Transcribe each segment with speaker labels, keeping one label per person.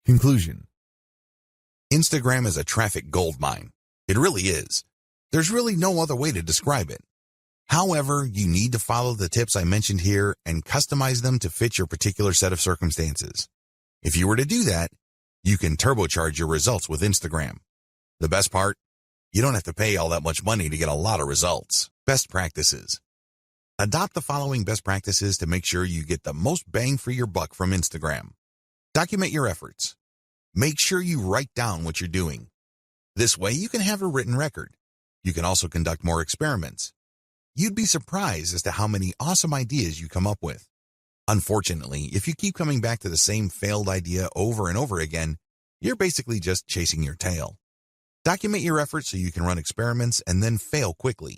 Speaker 1: Conclusion. Instagram is a traffic goldmine. It really is. There's really no other way to describe it. However, you need to follow the tips I mentioned here and customize them to fit your particular set of circumstances. If you were to do that, you can turbocharge your results with Instagram. The best part? You don't have to pay all that much money to get a lot of results. Best practices. Adopt the following best practices to make sure you get the most bang for your buck from Instagram. Document your efforts. Make sure you write down what you're doing. This way you can have a written record. You can also conduct more experiments. You'd be surprised as to how many awesome ideas you come up with. Unfortunately, if you keep coming back to the same failed idea over and over again, you're basically just chasing your tail. Document your efforts so you can run experiments and then fail quickly.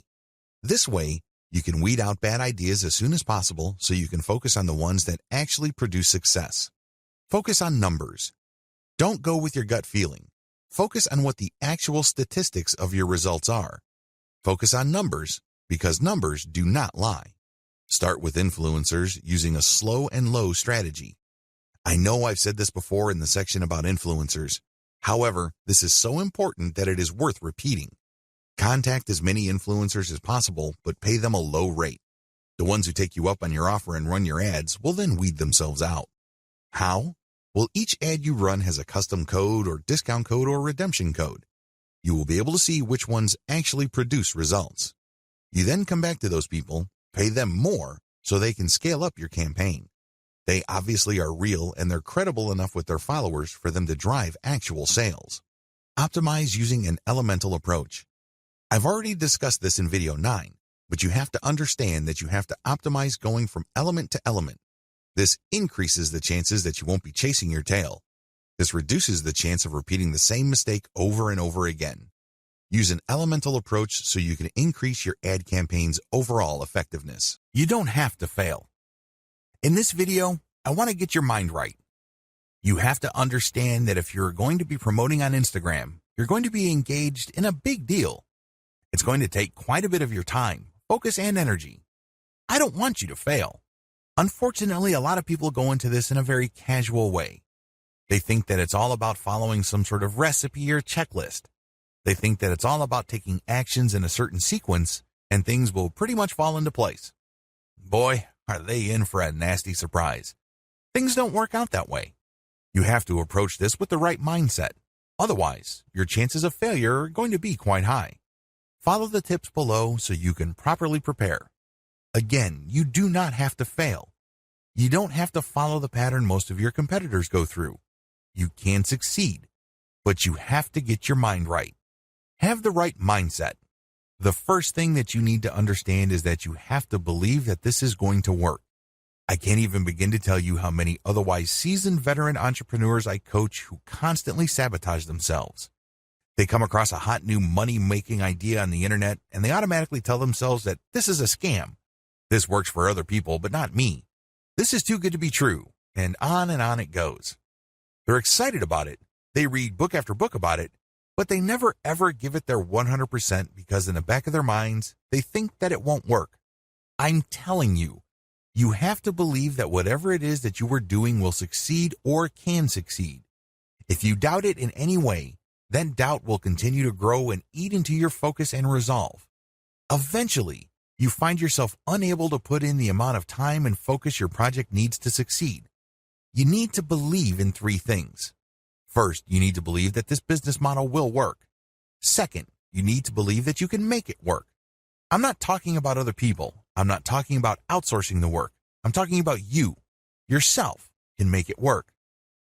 Speaker 1: This way, you can weed out bad ideas as soon as possible so you can focus on the ones that actually produce success. Focus on numbers. Don't go with your gut feeling. Focus on what the actual statistics of your results are. Focus on numbers because numbers do not lie. Start with influencers using a slow and low strategy. I know I've said this before in the section about influencers. However, this is so important that it is worth repeating. Contact as many influencers as possible, but pay them a low rate. The ones who take you up on your offer and run your ads will then weed themselves out. How? Well, each ad you run has a custom code or discount code or redemption code. You will be able to see which ones actually produce results. You then come back to those people, pay them more so they can scale up your campaign. They obviously are real and they're credible enough with their followers for them to drive actual sales. Optimize using an elemental approach. I've already discussed this in video 9, but you have to understand that you have to optimize going from element to element. This increases the chances that you won't be chasing your tail. This reduces the chance of repeating the same mistake over and over again. Use an elemental approach so you can increase your ad campaign's overall effectiveness. You don't have to fail. In this video, I want to get your mind right. You have to understand that if you're going to be promoting on Instagram, you're going to be engaged in a big deal. It's going to take quite a bit of your time, focus, and energy. I don't want you to fail. Unfortunately, a lot of people go into this in a very casual way. They think that it's all about following some sort of recipe or checklist. They think that it's all about taking actions in a certain sequence and things will pretty much fall into place. Boy, are they in for a nasty surprise. Things don't work out that way. You have to approach this with the right mindset. Otherwise, your chances of failure are going to be quite high. Follow the tips below so you can properly prepare. Again, you do not have to fail. You don't have to follow the pattern most of your competitors go through. You can succeed, but you have to get your mind right. Have the right mindset. The first thing that you need to understand is that you have to believe that this is going to work. I can't even begin to tell you how many otherwise seasoned veteran entrepreneurs I coach who constantly sabotage themselves. They come across a hot new money-making idea on the internet and they automatically tell themselves that this is a scam. This works for other people, but not me. This is too good to be true, and on it goes. They're excited about it. They read book after book about it, but they never ever give it their 100% because in the back of their minds, they think that it won't work. I'm telling you, you have to believe that whatever it is that you are doing will succeed or can succeed. If you doubt it in any way, then doubt will continue to grow and eat into your focus and resolve. Eventually, you find yourself unable to put in the amount of time and focus your project needs to succeed. You need to believe in 3 things. First, you need to believe that this business model will work. Second, you need to believe that you can make it work. I'm not talking about other people. I'm not talking about outsourcing the work. I'm talking about you, yourself, can make it work.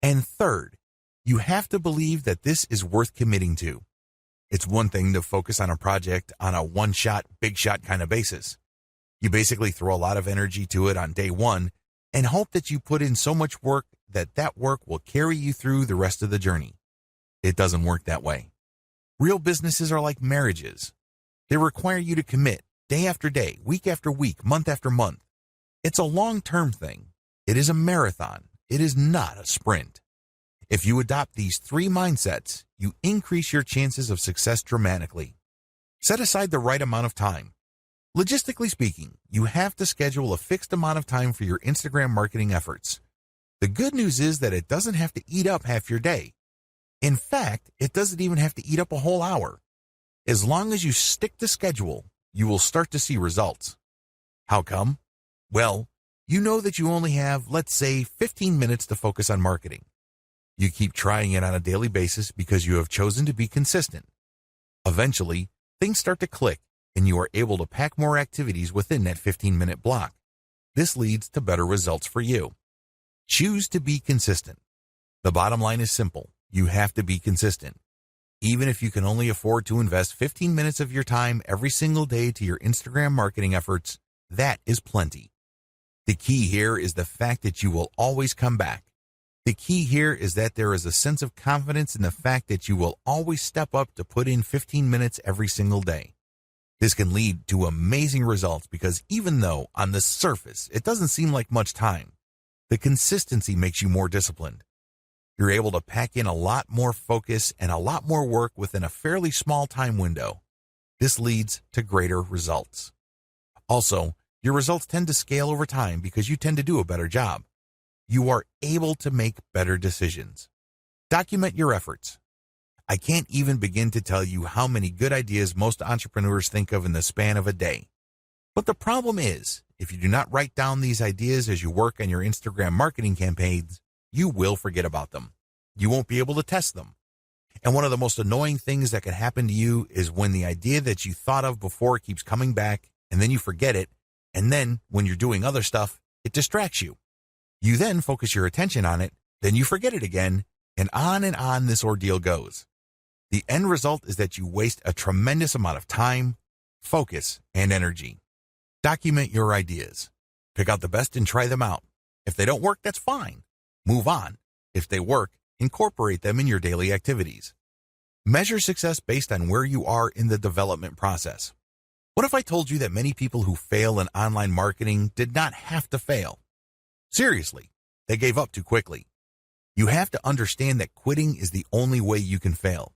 Speaker 1: And third, you have to believe that this is worth committing to. It's one thing to focus on a project on a one-shot, big-shot kind of basis. You basically throw a lot of energy to it on day one and hope that you put in so much work that that work will carry you through the rest of the journey. It doesn't work that way. Real businesses are like marriages. They require you to commit day after day, week after week, month after month. It's a long-term thing. It is a marathon. It is not a sprint. If you adopt these 3 mindsets, you increase your chances of success dramatically. Set aside the right amount of time. Logistically speaking, you have to schedule a fixed amount of time for your Instagram marketing efforts. The good news is that it doesn't have to eat up half your day. In fact, it doesn't even have to eat up a whole hour. As long as you stick to schedule, you will start to see results. How come? Well, you know that you only have, let's say, 15 minutes to focus on marketing. You keep trying it on a daily basis because you have chosen to be consistent. Eventually, things start to click and you are able to pack more activities within that 15-minute block. This leads to better results for you. Choose to be consistent. The bottom line is simple. You have to be consistent. Even if you can only afford to invest 15 minutes of your time every single day to your Instagram marketing efforts, that is plenty. The key here is the fact that you will always come back. The key here is that there is a sense of confidence in the fact that you will always step up to put in 15 minutes every single day. This can lead to amazing results because even though on the surface it doesn't seem like much time, the consistency makes you more disciplined. You're able to pack in a lot more focus and a lot more work within a fairly small time window. This leads to greater results. Also, your results tend to scale over time because you tend to do a better job. You are able to make better decisions. Document your efforts. I can't even begin to tell you how many good ideas most entrepreneurs think of in the span of a day. But the problem is, if you do not write down these ideas as you work on your Instagram marketing campaigns, you will forget about them. You won't be able to test them. And one of the most annoying things that can happen to you is when the idea that you thought of before keeps coming back, and then you forget it, and then when you're doing other stuff, it distracts you. You then focus your attention on it, then you forget it again, and on this ordeal goes. The end result is that you waste a tremendous amount of time, focus, and energy. Document your ideas. Pick out the best and try them out. If they don't work, that's fine. Move on. If they work, incorporate them in your daily activities. Measure success based on where you are in the development process. What if I told you that many people who fail in online marketing did not have to fail? Seriously, they gave up too quickly. You have to understand that quitting is the only way you can fail.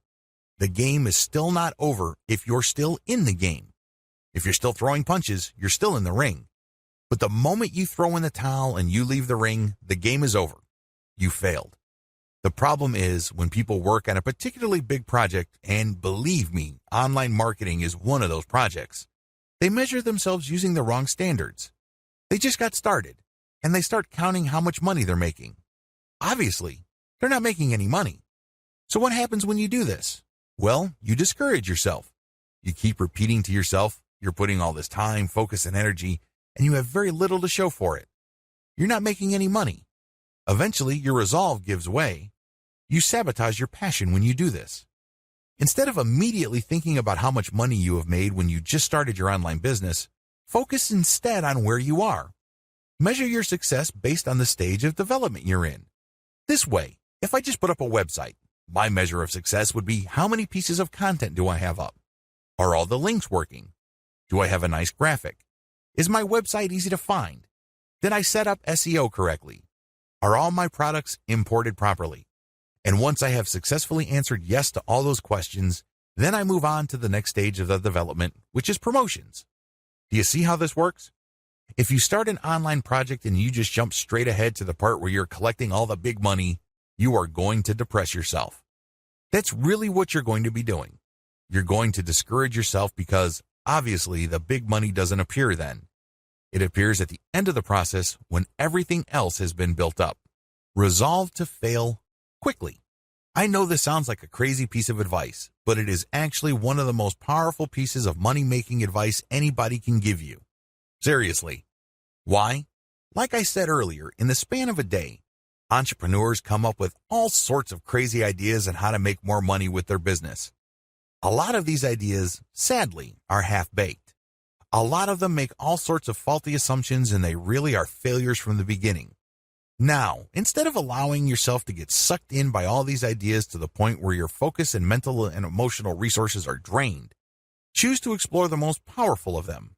Speaker 1: The game is still not over if you're still in the game. If you're still throwing punches, you're still in the ring. But the moment you throw in the towel and you leave the ring, the game is over. You failed. The problem is when people work on a particularly big project, and believe me, online marketing is one of those projects, they measure themselves using the wrong standards. They just got started, and they start counting how much money they're making. Obviously, they're not making any money. So what happens when you do this? Well, you discourage yourself. You keep repeating to yourself, you're putting all this time, focus, and energy, and you have very little to show for it. You're not making any money. Eventually, your resolve gives way. You sabotage your passion when you do this. Instead of immediately thinking about how much money you have made when you just started your online business, focus instead on where you are. Measure your success based on the stage of development you're in. This way, if I just put up a website, my measure of success would be how many pieces of content do I have up? Are all the links working? Do I have a nice graphic? Is my website easy to find? Did I set up SEO correctly? Are all my products imported properly? And once I have successfully answered yes to all those questions, then I move on to the next stage of the development, which is promotions. Do you see how this works? If you start an online project and you just jump straight ahead to the part where you're collecting all the big money, you are going to depress yourself. That's really what you're going to be doing. You're going to discourage yourself because, obviously, the big money doesn't appear then. It appears at the end of the process when everything else has been built up. Resolve to fail quickly. I know this sounds like a crazy piece of advice, but it is actually one of the most powerful pieces of money-making advice anybody can give you. Seriously. Why? Like I said earlier, in the span of a day, entrepreneurs come up with all sorts of crazy ideas on how to make more money with their business. A lot of these ideas, sadly, are half-baked. A lot of them make all sorts of faulty assumptions and they really are failures from the beginning. Now, instead of allowing yourself to get sucked in by all these ideas to the point where your focus and mental and emotional resources are drained, choose to explore the most powerful of them.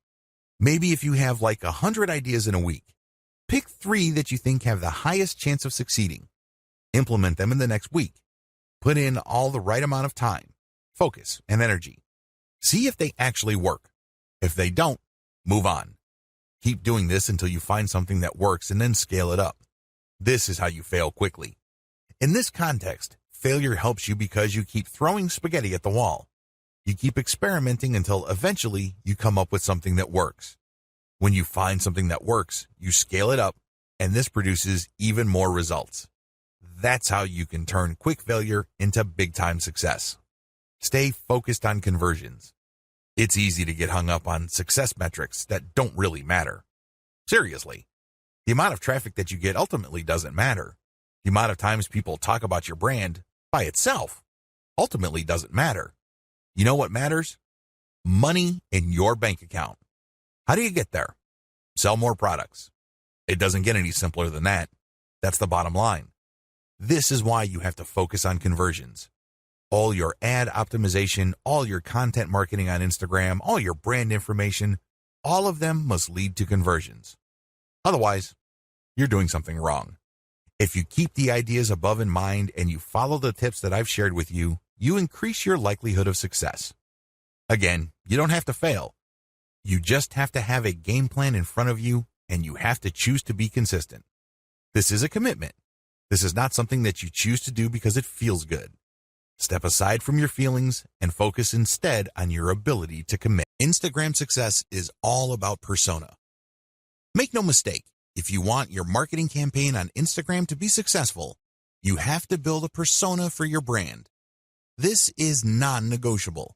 Speaker 1: Maybe if you have like 100 ideas in a week, pick 3 that you think have the highest chance of succeeding. Implement them in the next week. Put in all the right amount of time, focus, and energy. See if they actually work. If they don't, move on. Keep doing this until you find something that works and then scale it up. This is how you fail quickly. In this context, failure helps you because you keep throwing spaghetti at the wall. You keep experimenting until eventually you come up with something that works. When you find something that works, you scale it up, and this produces even more results. That's how you can turn quick failure into big-time success. Stay focused on conversions. It's easy to get hung up on success metrics that don't really matter. Seriously, the amount of traffic that you get ultimately doesn't matter. The amount of times people talk about your brand by itself ultimately doesn't matter. You know what matters? Money in your bank account. How do you get there? Sell more products. It doesn't get any simpler than that. That's the bottom line. This is why you have to focus on conversions. All your ad optimization, all your content marketing on Instagram, all your brand information, all of them must lead to conversions. Otherwise, you're doing something wrong. If you keep the ideas above in mind and you follow the tips that I've shared with you, you increase your likelihood of success. Again, you don't have to fail. You just have to have a game plan in front of you, and you have to choose to be consistent. This is a commitment. This is not something that you choose to do because it feels good. Step aside from your feelings and focus instead on your ability to commit. Instagram success is all about persona. Make no mistake, if you want your marketing campaign on Instagram to be successful, you have to build a persona for your brand. This is non-negotiable.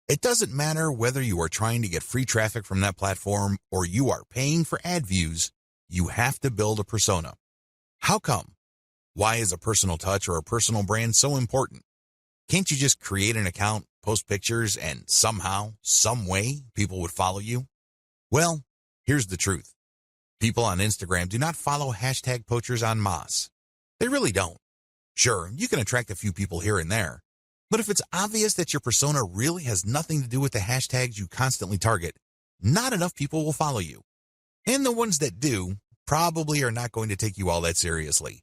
Speaker 1: It doesn't matter whether you are trying to get free traffic from that platform or you are paying for ad views, you have to build a persona. How come? Why is a personal touch or a personal brand so important? Can't you just create an account, post pictures, and somehow, some way, people would follow you? Well, here's the truth. People on Instagram do not follow hashtag poachers en masse. They really don't. Sure, you can attract a few people here and there, but if it's obvious that your persona really has nothing to do with the hashtags you constantly target, not enough people will follow you. And the ones that do probably are not going to take you all that seriously.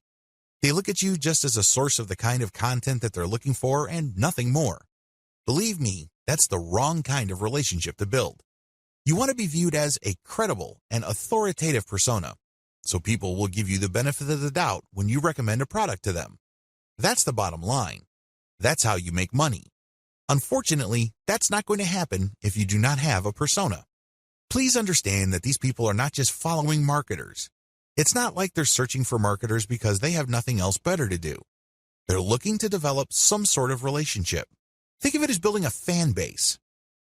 Speaker 1: They look at you just as a source of the kind of content that they're looking for and nothing more. Believe me, that's the wrong kind of relationship to build. You want to be viewed as a credible and authoritative persona, so people will give you the benefit of the doubt when you recommend a product to them. That's the bottom line. That's how you make money. Unfortunately, that's not going to happen if you do not have a persona. Please understand that these people are not just following marketers. It's not like they're searching for marketers because they have nothing else better to do. They're looking to develop some sort of relationship. Think of it as building a fan base.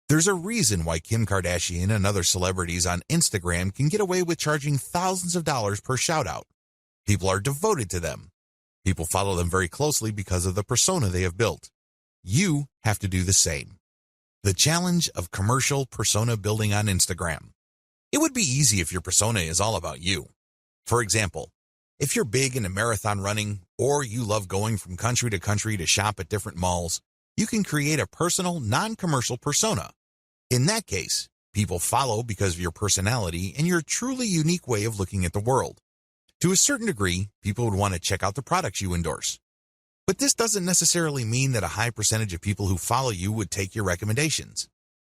Speaker 1: There's a reason why Kim Kardashian and other celebrities on Instagram can get away with charging thousands of dollars per shout-out. People are devoted to them. People follow them very closely because of the persona they have built. You have to do the same. The challenge of commercial persona building on Instagram. It would be easy if your persona is all about you. For example, if you're big into marathon running or you love going from country to country to shop at different malls, you can create a personal, non-commercial persona. In that case, people follow because of your personality and your truly unique way of looking at the world. To a certain degree, people would want to check out the products you endorse. But this doesn't necessarily mean that a high percentage of people who follow you would take your recommendations.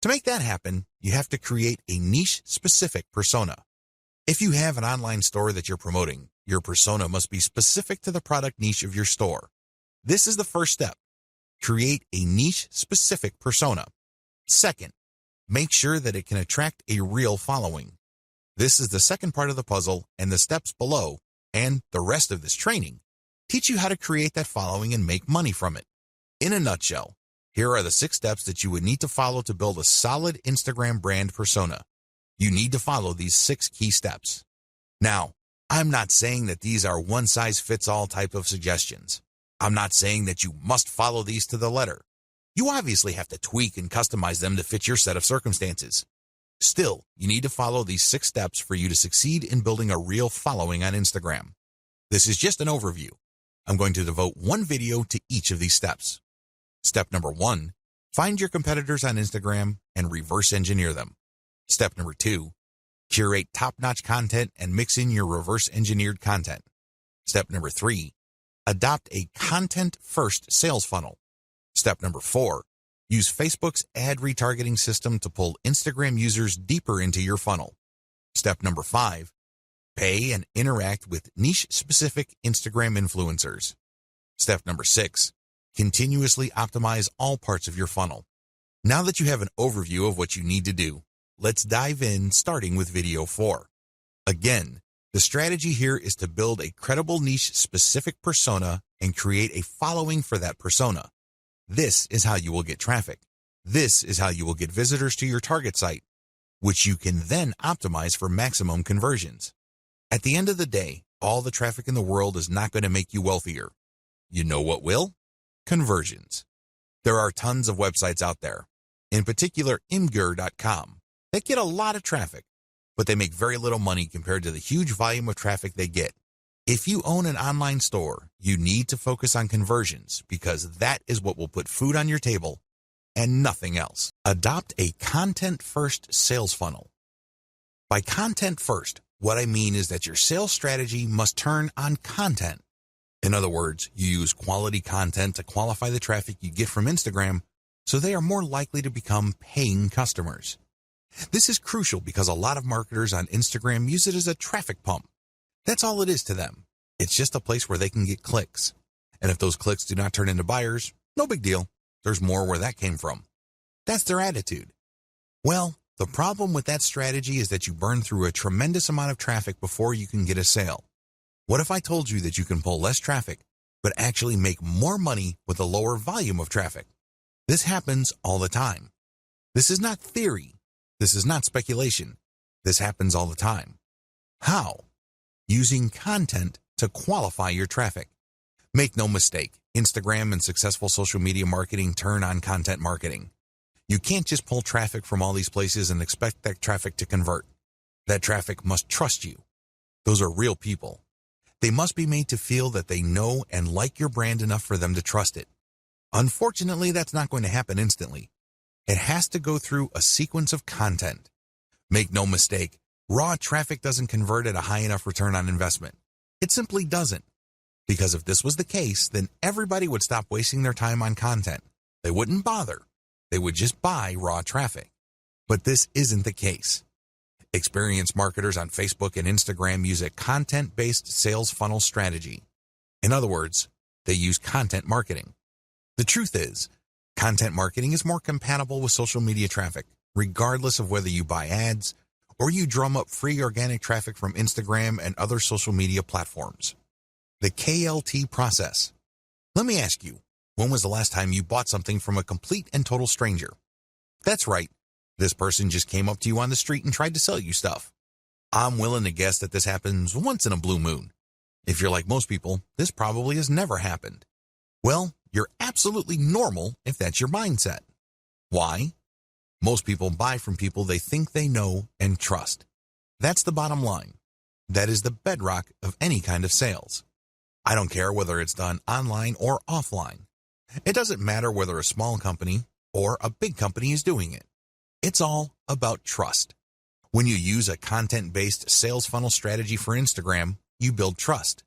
Speaker 1: To make that happen, you have to create a niche-specific persona. If you have an online store that you're promoting, your persona must be specific to the product niche of your store. This is the first step. Create a niche-specific persona. Second, make sure that it can attract a real following. This is the second part of the puzzle, and the steps below, and the rest of this training, teach you how to create that following and make money from it. In a nutshell, here are the 6 steps that you would need to follow to build a solid Instagram brand persona. You need to follow these 6 key steps. Now, I'm not saying that these are one-size-fits-all type of suggestions. I'm not saying that you must follow these to the letter. You obviously have to tweak and customize them to fit your set of circumstances. Still, you need to follow these 6 steps for you to succeed in building a real following on Instagram. This is just an overview. I'm going to devote one video to each of these steps. Step number 1, find your competitors on Instagram and reverse engineer them. Step number 2, curate top-notch content and mix in your reverse engineered content. Step number 3, adopt a content-first sales funnel. Step number 4, use Facebook's ad retargeting system to pull Instagram users deeper into your funnel. Step number 5, Pay and interact with niche-specific Instagram influencers. Step number 6, continuously optimize all parts of your funnel. Now that you have an overview of what you need to do, let's dive in, starting with video 4. Again, the strategy here is to build a credible niche-specific persona and create a following for that persona. This is how you will get traffic. This is how you will get visitors to your target site, which you can then optimize for maximum conversions. At the end of the day, all the traffic in the world is not going to make you wealthier. You know what will? Conversions. There are tons of websites out there, in particular Imgur.com, that get a lot of traffic, but they make very little money compared to the huge volume of traffic they get. If you own an online store, you need to focus on conversions because that is what will put food on your table and nothing else. Adopt a content-first sales funnel. By content first, what I mean is that your sales strategy must turn on content. In other words, you use quality content to qualify the traffic you get from Instagram so they are more likely to become paying customers. This is crucial because a lot of marketers on Instagram use it as a traffic pump. That's all it is to them. It's just a place where they can get clicks. And if those clicks do not turn into buyers, no big deal. There's more where that came from. That's their attitude. Well, the problem with that strategy is that you burn through a tremendous amount of traffic before you can get a sale. What if I told you that you can pull less traffic, but actually make more money with a lower volume of traffic? This happens all the time. This is not theory. This is not speculation. This happens all the time. How? Using content to qualify your traffic. Make no mistake, Instagram and successful social media marketing turn on content marketing. You can't just pull traffic from all these places and expect that traffic to convert. That traffic must trust you. Those are real people. They must be made to feel that they know and like your brand enough for them to trust it. Unfortunately, that's not going to happen instantly. It has to go through a sequence of content. Make no mistake, raw traffic doesn't convert at a high enough return on investment. It simply doesn't. Because if this was the case, then everybody would stop wasting their time on content. They wouldn't bother. They would just buy raw traffic. But this isn't the case. Experienced marketers on Facebook and Instagram use a content-based sales funnel strategy. In other words, they use content marketing. The truth is, content marketing is more compatible with social media traffic, regardless of whether you buy ads or you drum up free organic traffic from Instagram and other social media platforms. The KLT process. Let me ask you, when was the last time you bought something from a complete and total stranger? That's right. This person just came up to you on the street and tried to sell you stuff. I'm willing to guess that this happens once in a blue moon. If you're like most people, this probably has never happened. Well, you're absolutely normal if that's your mindset. Why? Most people buy from people they think they know and trust. That's the bottom line. That is the bedrock of any kind of sales. I don't care whether it's done online or offline. It doesn't matter whether a small company or a big company is doing it. It's all about trust. When you use a content-based sales funnel strategy for Instagram, you build trust.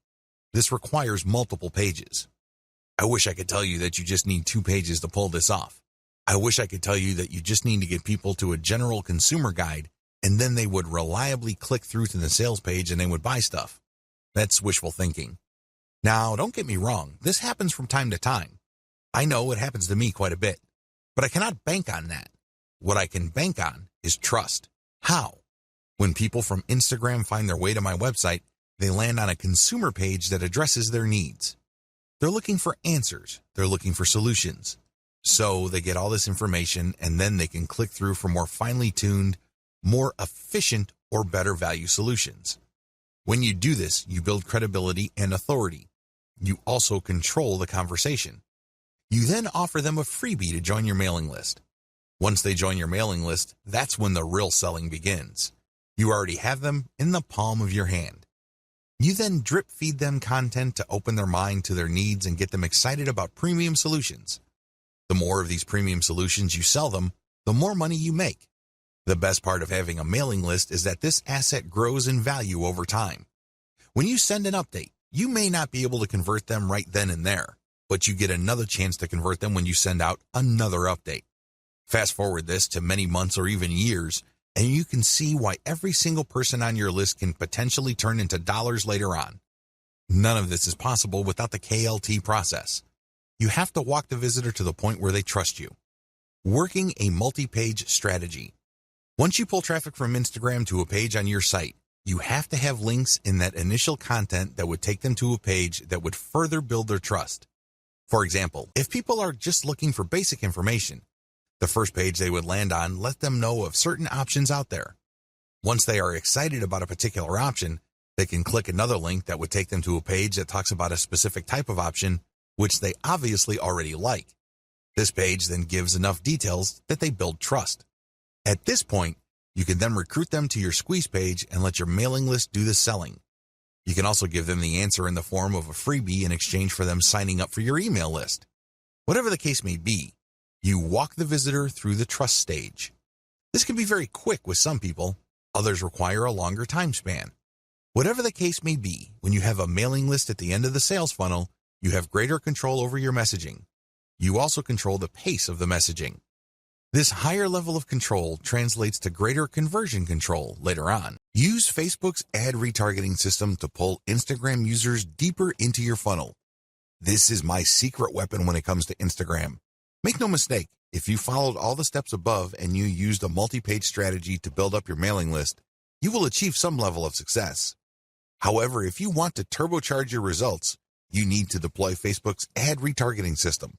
Speaker 1: This requires multiple pages. I wish I could tell you that you just need 2 pages to pull this off. I wish I could tell you that you just need to get people to a general consumer guide and then they would reliably click through to the sales page and they would buy stuff. That's wishful thinking. Now, don't get me wrong, this happens from time to time. I know it happens to me quite a bit, but I cannot bank on that. What I can bank on is trust. How? When people from Instagram find their way to my website, they land on a consumer page that addresses their needs. They're looking for answers. They're looking for solutions. So they get all this information and then they can click through for more finely tuned, more efficient, or better value solutions. When you do this, you build credibility and authority. You also control the conversation. You then offer them a freebie to join your mailing list. Once they join your mailing list, that's when the real selling begins. You already have them in the palm of your hand. You then drip feed them content to open their mind to their needs and get them excited about premium solutions. The more of these premium solutions you sell them, the more money you make. The best part of having a mailing list is that this asset grows in value over time. When you send an update, you may not be able to convert them right then and there, but you get another chance to convert them when you send out another update. Fast forward this to many months or even years, and you can see why every single person on your list can potentially turn into dollars later on. None of this is possible without the KLT process. You have to walk the visitor to the point where they trust you. Working a multi-page strategy. Once you pull traffic from Instagram to a page on your site, you have to have links in that initial content that would take them to a page that would further build their trust. For example, if people are just looking for basic information, the first page they would land on let them know of certain options out there. Once they are excited about a particular option, they can click another link that would take them to a page that talks about a specific type of option, which they obviously already like. This page then gives enough details that they build trust. At this point, you can then recruit them to your squeeze page and let your mailing list do the selling. You can also give them the answer in the form of a freebie in exchange for them signing up for your email list. Whatever the case may be, you walk the visitor through the trust stage. This can be very quick with some people, others require a longer time span. Whatever the case may be, when you have a mailing list at the end of the sales funnel, you have greater control over your messaging. You also control the pace of the messaging. This higher level of control translates to greater conversion control later on. Use Facebook's ad retargeting system to pull Instagram users deeper into your funnel. This is my secret weapon when it comes to Instagram. Make no mistake, if you followed all the steps above and you used a multi-page strategy to build up your mailing list, you will achieve some level of success. However, if you want to turbocharge your results, you need to deploy Facebook's ad retargeting system.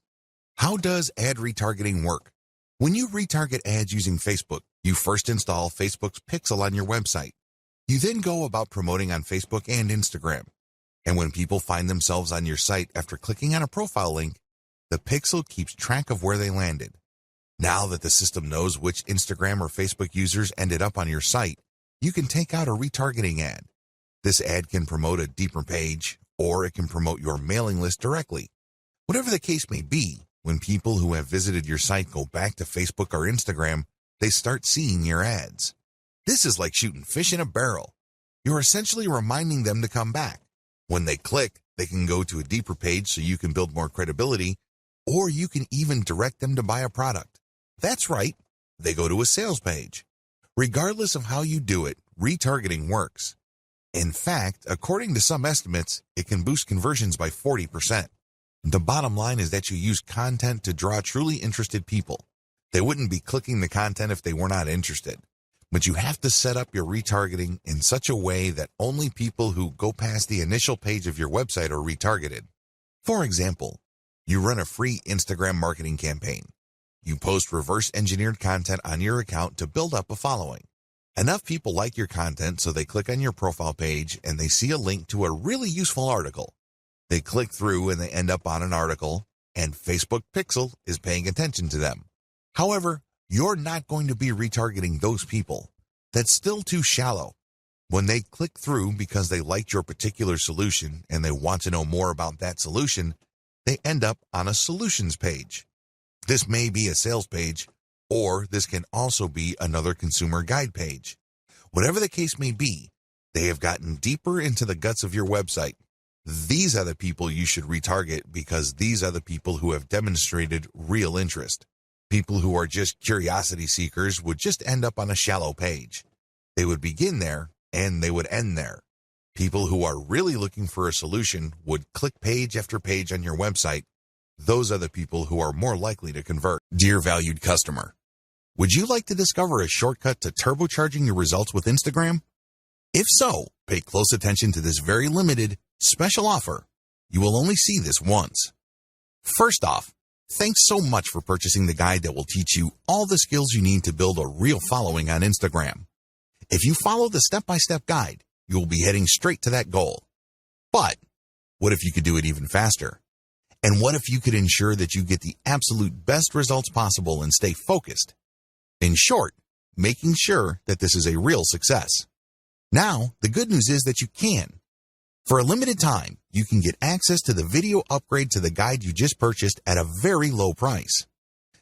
Speaker 1: How does ad retargeting work? When you retarget ads using Facebook, you first install Facebook's Pixel on your website. You then go about promoting on Facebook and Instagram. And when people find themselves on your site after clicking on a profile link, the Pixel keeps track of where they landed. Now that the system knows which Instagram or Facebook users ended up on your site, you can take out a retargeting ad. This ad can promote a deeper page, or it can promote your mailing list directly. Whatever the case may be, when people who have visited your site go back to Facebook or Instagram, they start seeing your ads. This is like shooting fish in a barrel. You're essentially reminding them to come back. When they click, they can go to a deeper page so you can build more credibility, or you can even direct them to buy a product. That's right, they go to a sales page. Regardless of how you do it, retargeting works. In fact, according to some estimates, it can boost conversions by 40%. The bottom line is that you use content to draw truly interested people. They wouldn't be clicking the content if they were not interested. But you have to set up your retargeting in such a way that only people who go past the initial page of your website are retargeted. For example, you run a free Instagram marketing campaign. You post reverse-engineered content on your account to build up a following. Enough people like your content so they click on your profile page and they see a link to a really useful article. They click through and they end up on an article, and Facebook Pixel is paying attention to them. However, you're not going to be retargeting those people. That's still too shallow. When they click through because they liked your particular solution and they want to know more about that solution, they end up on a solutions page. This may be a sales page, or this can also be another consumer guide page. Whatever the case may be, they have gotten deeper into the guts of your website. These are the people you should retarget because these are the people who have demonstrated real interest. People who are just curiosity seekers would just end up on a shallow page. They would begin there and they would end there. People who are really looking for a solution would click page after page on your website. Those are the people who are more likely to convert. Dear valued customer, would you like to discover a shortcut to turbocharging your results with Instagram? If so, pay close attention to this very limited special offer. You will only see this once. First off, thanks so much for purchasing the guide that will teach you all the skills you need to build a real following on Instagram. If you follow the step-by-step guide, you will be heading straight to that goal. But what if you could do it even faster? And what if you could ensure that you get the absolute best results possible and stay focused? In short, making sure that this is a real success. Now, the good news is that you can. For a limited time, you can get access to the video upgrade to the guide you just purchased at a very low price.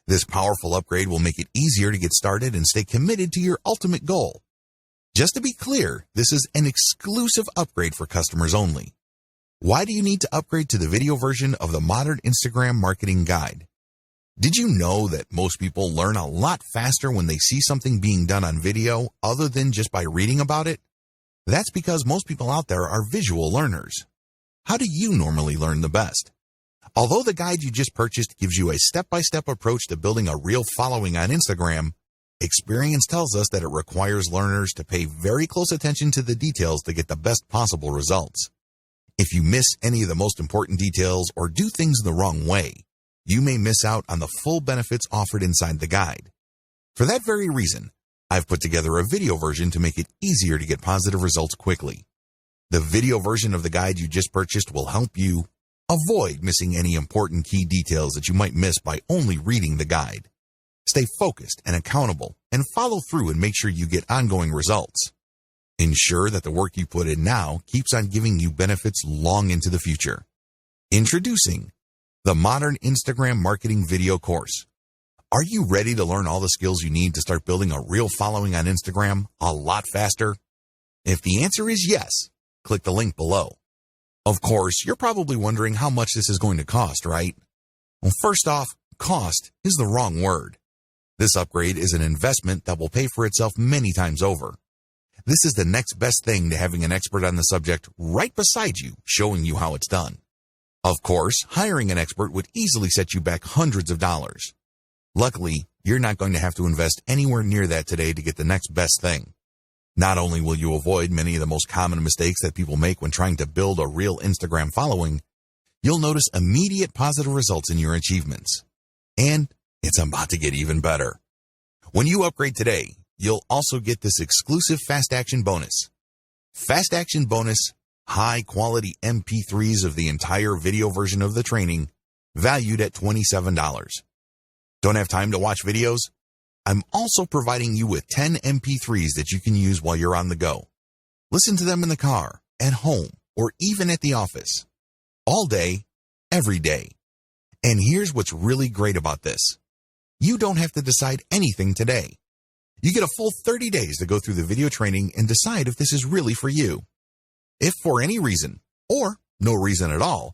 Speaker 1: This powerful upgrade will make it easier to get started and stay committed to your ultimate goal. Just to be clear, this is an exclusive upgrade for customers only. Why do you need to upgrade to the video version of the Modern Instagram Marketing Guide? Did you know that most people learn a lot faster when they see something being done on video other than just by reading about it? That's because most people out there are visual learners. How do you normally learn the best? Although the guide you just purchased gives you a step-by-step approach to building a real following on Instagram, experience tells us that it requires learners to pay very close attention to the details to get the best possible results. If you miss any of the most important details or do things the wrong way, you may miss out on the full benefits offered inside the guide. For that very reason, I've put together a video version to make it easier to get positive results quickly. The video version of the guide you just purchased will help you avoid missing any important key details that you might miss by only reading the guide. Stay focused and accountable and follow through and make sure you get ongoing results. Ensure that the work you put in now keeps on giving you benefits long into the future. Introducing the Modern Instagram Marketing Video Course. Are you ready to learn all the skills you need to start building a real following on Instagram a lot faster? If the answer is yes, click the link below. Of course, you're probably wondering how much this is going to cost, right? Well, first off, cost is the wrong word. This upgrade is an investment that will pay for itself many times over. This is the next best thing to having an expert on the subject right beside you, showing you how it's done. Of course, hiring an expert would easily set you back hundreds of dollars. Luckily, you're not going to have to invest anywhere near that today to get the next best thing. Not only will you avoid many of the most common mistakes that people make when trying to build a real Instagram following, you'll notice immediate positive results in your achievements. And it's about to get even better. When you upgrade today, you'll also get this exclusive Fast Action bonus. Fast Action bonus, high-quality MP3s of the entire video version of the training, valued at $27. Don't have time to watch videos? I'm also providing you with 10 MP3s that you can use while you're on the go. Listen to them in the car, at home, or even at the office. All day, every day. And here's what's really great about this. You don't have to decide anything today. You get a full 30 days to go through the video training and decide if this is really for you. If for any reason, or no reason at all,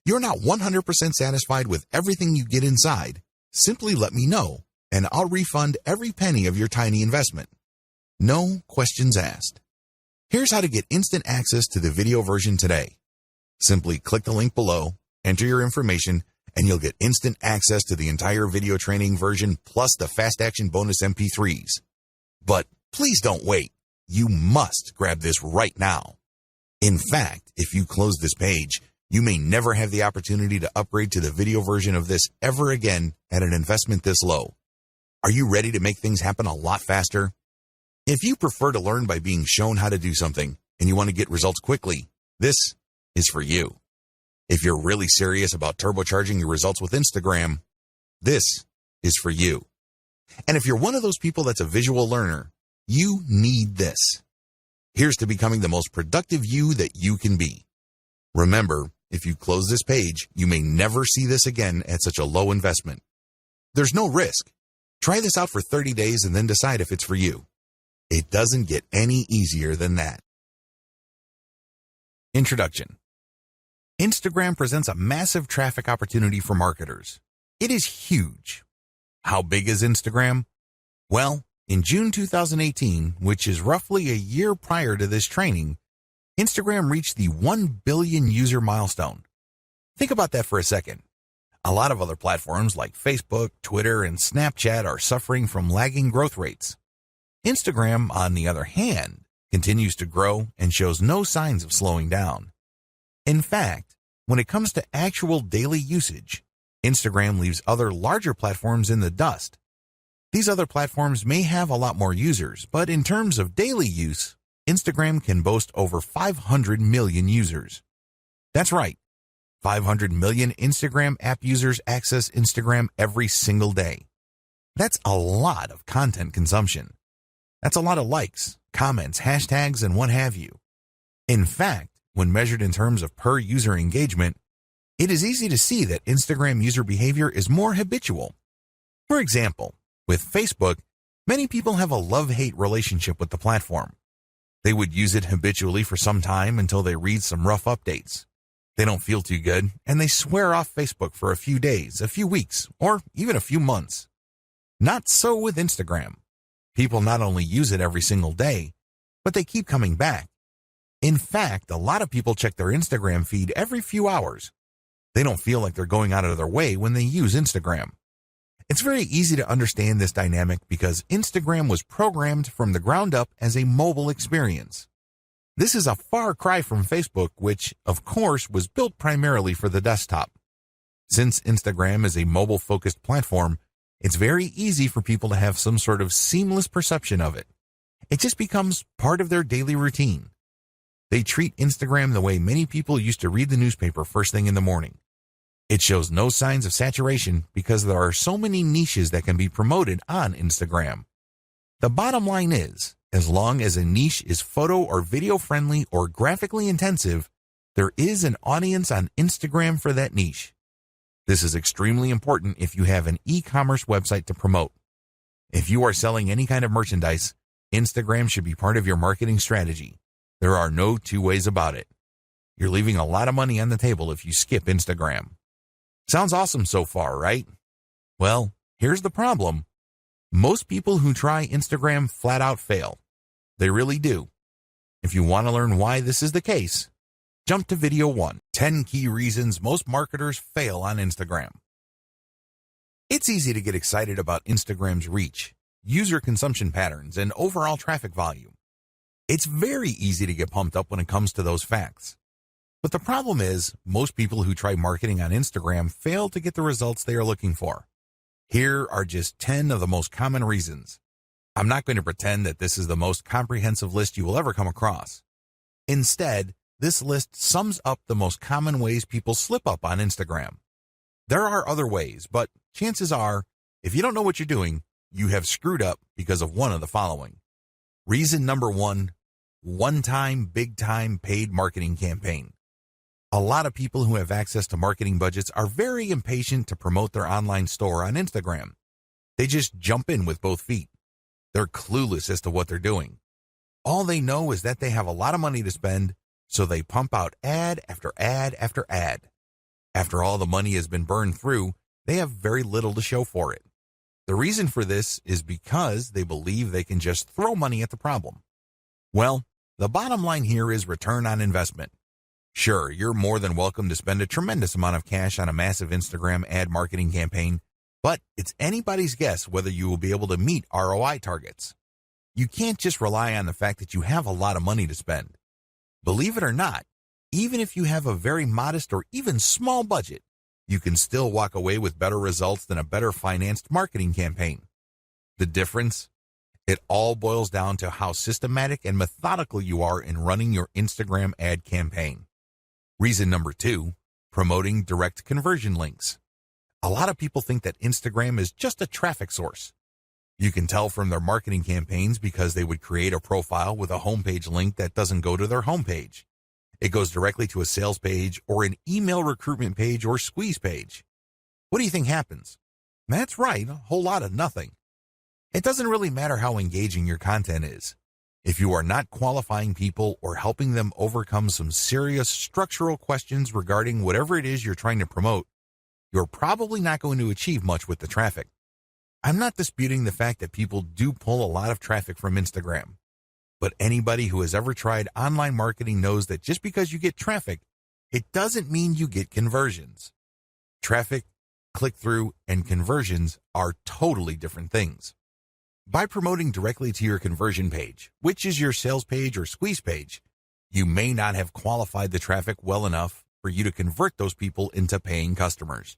Speaker 1: you're not 100% satisfied with everything you get inside, simply let me know, and I'll refund every penny of your tiny investment. No questions asked. Here's how to get instant access to the video version today. Simply click the link below, enter your information, and you'll get instant access to the entire video training version plus the Fast Action bonus MP3s. But please don't wait. You must grab this right now. In fact, if you close this page, you may never have the opportunity to upgrade to the video version of this ever again at an investment this low. Are you ready to make things happen a lot faster? If you prefer to learn by being shown how to do something and you want to get results quickly, this is for you. If you're really serious about turbocharging your results with Instagram, this is for you. And if you're one of those people that's a visual learner, you need this. Here's to becoming the most productive you that you can be. Remember, if you close this page, you may never see this again at such a low investment. There's no risk. Try this out for 30 days and then decide if it's for you. It doesn't get any easier than that. Introduction. Instagram presents a massive traffic opportunity for marketers. It is huge. How big is Instagram? Well, in June 2018, which is roughly a year prior to this training, Instagram reached the 1 billion user milestone. Think about that for a second. A lot of other platforms like Facebook, Twitter, and Snapchat are suffering from lagging growth rates. Instagram, on the other hand, continues to grow and shows no signs of slowing down. In fact, when it comes to actual daily usage, Instagram leaves other larger platforms in the dust. These other platforms may have a lot more users, but in terms of daily use, Instagram can boast over 500 million users. That's right. 500 million Instagram app users access Instagram every single day. That's a lot of content consumption. That's a lot of likes, comments, hashtags, and what have you. In fact, when measured in terms of per user engagement, it is easy to see that Instagram user behavior is more habitual. For example, with Facebook, many people have a love-hate relationship with the platform. They would use it habitually for some time until they read some rough updates. They don't feel too good, and they swear off Facebook for a few days, a few weeks, or even a few months. Not so with Instagram. People not only use it every single day, but they keep coming back. In fact, a lot of people check their Instagram feed every few hours. They don't feel like they're going out of their way when they use Instagram. It's very easy to understand this dynamic because Instagram was programmed from the ground up as a mobile experience. This is a far cry from Facebook, which, of course, was built primarily for the desktop. Since Instagram is a mobile-focused platform, it's very easy for people to have some sort of seamless perception of it. It just becomes part of their daily routine. They treat Instagram the way many people used to read the newspaper first thing in the morning. It shows no signs of saturation because there are so many niches that can be promoted on Instagram. The bottom line is, as long as a niche is photo or video friendly or graphically intensive, there is an audience on Instagram for that niche. This is extremely important if you have an e-commerce website to promote. If you are selling any kind of merchandise, Instagram should be part of your marketing strategy. There are no two ways about it. You're leaving a lot of money on the table if you skip Instagram. Sounds awesome so far, right? Well, here's the problem. Most people who try Instagram flat out fail. They really do. If you want to learn why this is the case, jump to video 1, 10 key reasons most marketers fail on Instagram. It's easy to get excited about Instagram's reach, user consumption patterns, and overall traffic volume. It's very easy to get pumped up when it comes to those facts. But the problem is, most people who try marketing on Instagram fail to get the results they are looking for. Here are just 10 of the most common reasons. I'm not going to pretend that this is the most comprehensive list you will ever come across. Instead, this list sums up the most common ways people slip up on Instagram. There are other ways, but chances are, if you don't know what you're doing, you have screwed up because of one of the following. Reason number 1, one-time, big-time paid marketing campaign. A lot of people who have access to marketing budgets are very impatient to promote their online store on Instagram. They just jump in with both feet. They're clueless as to what they're doing. All they know is that they have a lot of money to spend, so they pump out ad after ad after ad. After all the money has been burned through, they have very little to show for it. The reason for this is because they believe they can just throw money at the problem. Well, the bottom line here is return on investment. Sure, you're more than welcome to spend a tremendous amount of cash on a massive Instagram ad marketing campaign, but it's anybody's guess whether you will be able to meet ROI targets. You can't just rely on the fact that you have a lot of money to spend. Believe it or not, even if you have a very modest or even small budget, you can still walk away with better results than a better financed marketing campaign. The difference? It all boils down to how systematic and methodical you are in running your Instagram ad campaign. Reason number 2, promoting direct conversion links. A lot of people think that Instagram is just a traffic source. You can tell from their marketing campaigns because they would create a profile with a homepage link that doesn't go to their homepage. It goes directly to a sales page or an email recruitment page or squeeze page. What do you think happens? That's right, a whole lot of nothing. It doesn't really matter how engaging your content is. If you are not qualifying people or helping them overcome some serious structural questions regarding whatever it is you're trying to promote, you're probably not going to achieve much with the traffic. I'm not disputing the fact that people do pull a lot of traffic from Instagram, but anybody who has ever tried online marketing knows that just because you get traffic, it doesn't mean you get conversions. Traffic, click-through, and conversions are totally different things. By promoting directly to your conversion page, which is your sales page or squeeze page, you may not have qualified the traffic well enough for you to convert those people into paying customers.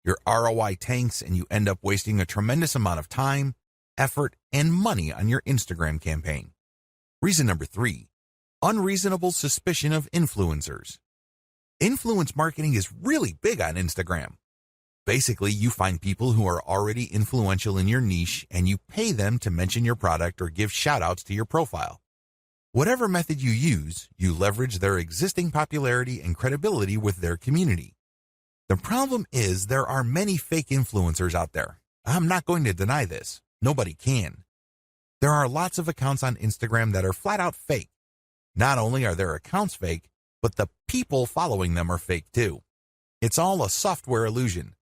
Speaker 1: Your ROI tanks and you end up wasting a tremendous amount of time, effort, and money on your Instagram campaign. Reason number 3, unreasonable suspicion of influencers. Influence marketing is really big on Instagram. Basically, you find people who are already influential in your niche and you pay them to mention your product or give shout-outs to your profile. Whatever method you use, you leverage their existing popularity and credibility with their community. The problem is there are many fake influencers out there. I'm not going to deny this. Nobody can. There are lots of accounts on Instagram that are flat out fake. Not only are their accounts fake, but the people following them are fake too. It's all a software illusion.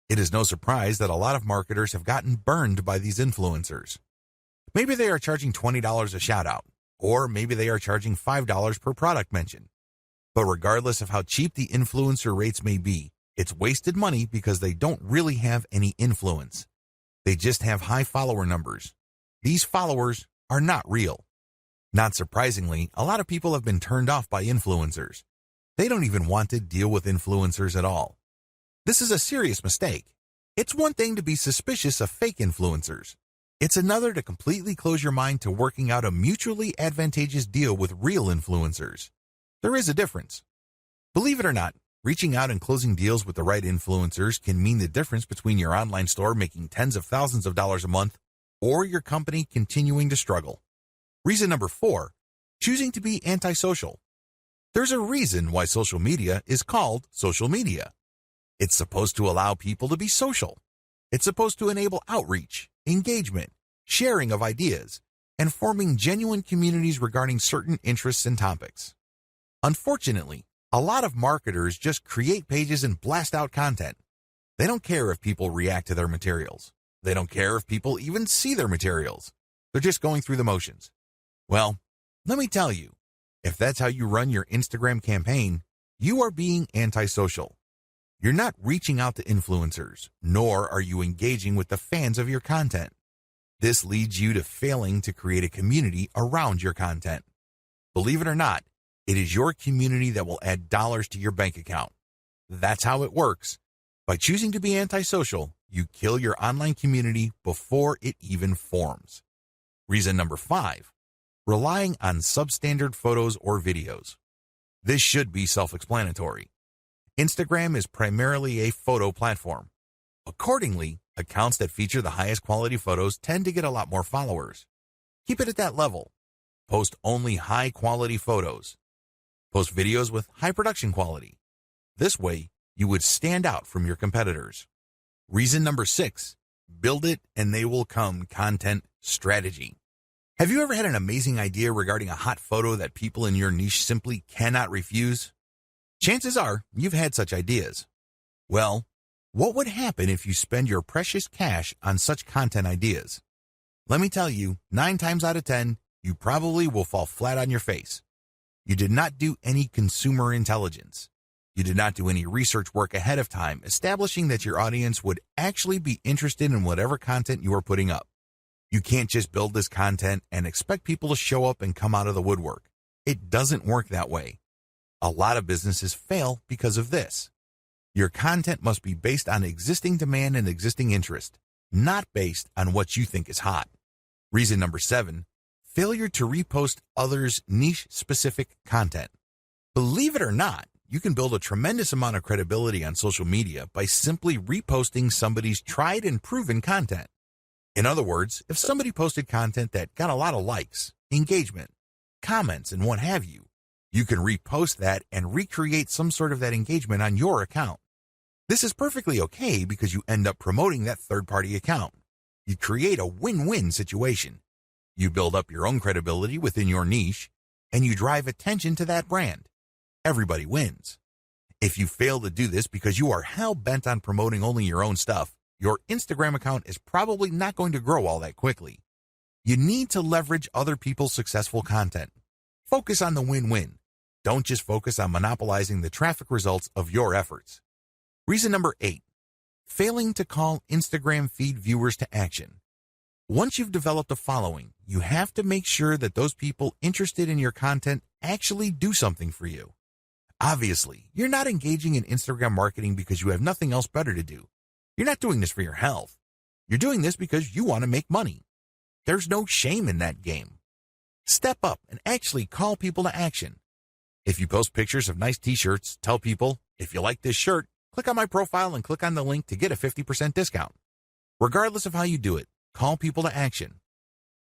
Speaker 1: It is no surprise that a lot of marketers have gotten burned by these influencers. Maybe they are charging $20 a shout out, or maybe they are charging $5 per product mention. But regardless of how cheap the influencer rates may be, it's wasted money because they don't really have any influence. They just have high follower numbers. These followers are not real. Not surprisingly, a lot of people have been turned off by influencers. They don't even want to deal with influencers at all. This is a serious mistake. It's one thing to be suspicious of fake influencers. It's another to completely close your mind to working out a mutually advantageous deal with real influencers. There is a difference. Believe it or not, reaching out and closing deals with the right influencers can mean the difference between your online store making tens of thousands of dollars a month or your company continuing to struggle. Reason number 4, choosing to be antisocial. There's a reason why social media is called social media. It's supposed to allow people to be social. It's supposed to enable outreach, engagement, sharing of ideas, and forming genuine communities regarding certain interests and topics. Unfortunately, a lot of marketers just create pages and blast out content. They don't care if people react to their materials. They don't care if people even see their materials. They're just going through the motions. Well, let me tell you, if that's how you run your Instagram campaign, you are being antisocial. You're not reaching out to influencers, nor are you engaging with the fans of your content. This leads you to failing to create a community around your content. Believe it or not, it is your community that will add dollars to your bank account. That's how it works. By choosing to be antisocial, you kill your online community before it even forms. Reason number 5, relying on substandard photos or videos. This should be self-explanatory. Instagram is primarily a photo platform. Accordingly, accounts that feature the highest quality photos tend to get a lot more followers. Keep it at that level. Post only high-quality photos. Post videos with high production quality. This way, you would stand out from your competitors. Reason number 6, build it and they will come content strategy. Have you ever had an amazing idea regarding a hot photo that people in your niche simply cannot refuse? Chances are you've had such ideas. Well, what would happen if you spend your precious cash on such content ideas? Let me tell you, 9 times out of 10, you probably will fall flat on your face. You did not do any consumer intelligence. You did not do any research work ahead of time establishing that your audience would actually be interested in whatever content you are putting up. You can't just build this content and expect people to show up and come out of the woodwork. It doesn't work that way. A lot of businesses fail because of this. Your content must be based on existing demand and existing interest, not based on what you think is hot. Reason number 7, failure to repost others' niche-specific content. Believe it or not, you can build a tremendous amount of credibility on social media by simply reposting somebody's tried and proven content. In other words, if somebody posted content that got a lot of likes, engagement, comments, and what have you, you can repost that and recreate some sort of that engagement on your account. This is perfectly okay because you end up promoting that third-party account. You create a win-win situation. You build up your own credibility within your niche, and you drive attention to that brand. Everybody wins. If you fail to do this because you are hell-bent on promoting only your own stuff, your Instagram account is probably not going to grow all that quickly. You need to leverage other people's successful content. Focus on the win-win. Don't just focus on monopolizing the traffic results of your efforts. Reason number 8, failing to call Instagram feed viewers to action. Once you've developed a following, you have to make sure that those people interested in your content actually do something for you. Obviously, you're not engaging in Instagram marketing because you have nothing else better to do. You're not doing this for your health. You're doing this because you want to make money. There's no shame in that game. Step up and actually call people to action. If you post pictures of nice t-shirts, tell people, if you like this shirt, click on my profile and click on the link to get a 50% discount. Regardless of how you do it, call people to action.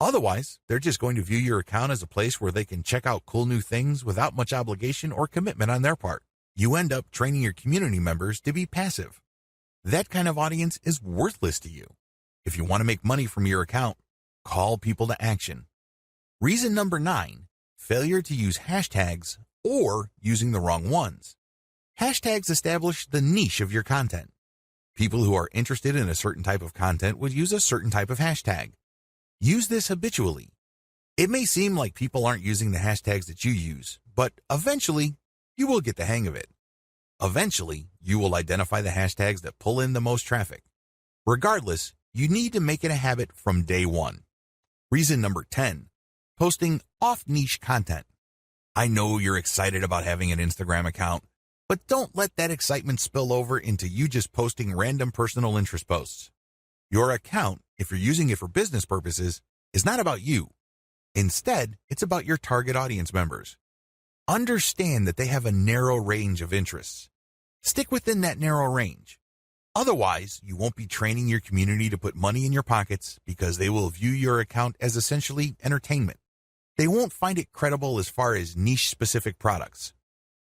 Speaker 1: Otherwise, they're just going to view your account as a place where they can check out cool new things without much obligation or commitment on their part. You end up training your community members to be passive. That kind of audience is worthless to you. If you want to make money from your account, call people to action. Reason number 9, failure to use hashtags or using the wrong ones. Hashtags establish the niche of your content. People who are interested in a certain type of content would use a certain type of hashtag. Use this habitually. It may seem like people aren't using the hashtags that you use, but eventually, you will get the hang of it. Eventually, you will identify the hashtags that pull in the most traffic. Regardless, you need to make it a habit from day one. Reason number 10, posting off-niche content. I know you're excited about having an Instagram account, but don't let that excitement spill over into you just posting random personal interest posts. Your account, if you're using it for business purposes, is not about you. Instead, it's about your target audience members. Understand that they have a narrow range of interests. Stick within that narrow range. Otherwise, you won't be training your community to put money in your pockets because they will view your account as essentially entertainment. They won't find it credible as far as niche-specific products.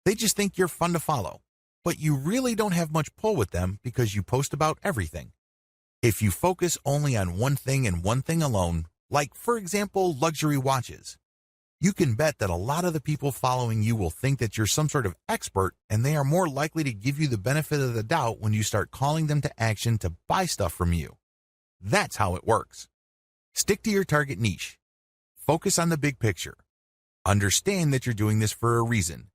Speaker 1: They just think you're fun to follow, but you really don't have much pull with them because you post about everything. If you focus only on one thing and one thing alone, like, for example, luxury watches, you can bet that a lot of the people following you will think that you're some sort of expert, and they are more likely to give you the benefit of the doubt when you start calling them to action to buy stuff from you. That's how it works. Stick to your target niche. Focus on the big picture. Understand that you're doing this for a reason.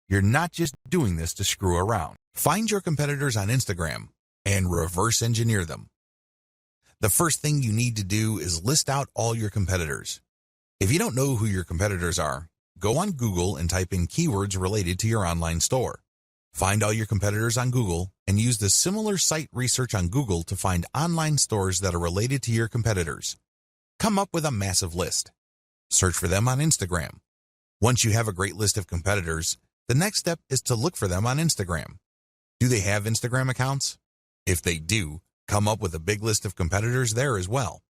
Speaker 1: You're not just doing this to screw around. Find your competitors on Instagram and reverse engineer them. The first thing you need to do is list out all your competitors. If you don't know who your competitors are, go on Google and type in keywords related to your online store. Find all your competitors on Google and use the similar site research on Google to find online stores that are related to your competitors. Come up with a massive list. Search for them on Instagram. Once you have a great list of competitors, the next step is to look for them on Instagram. Do they have Instagram accounts? If they do, come up with a big list of competitors there as well.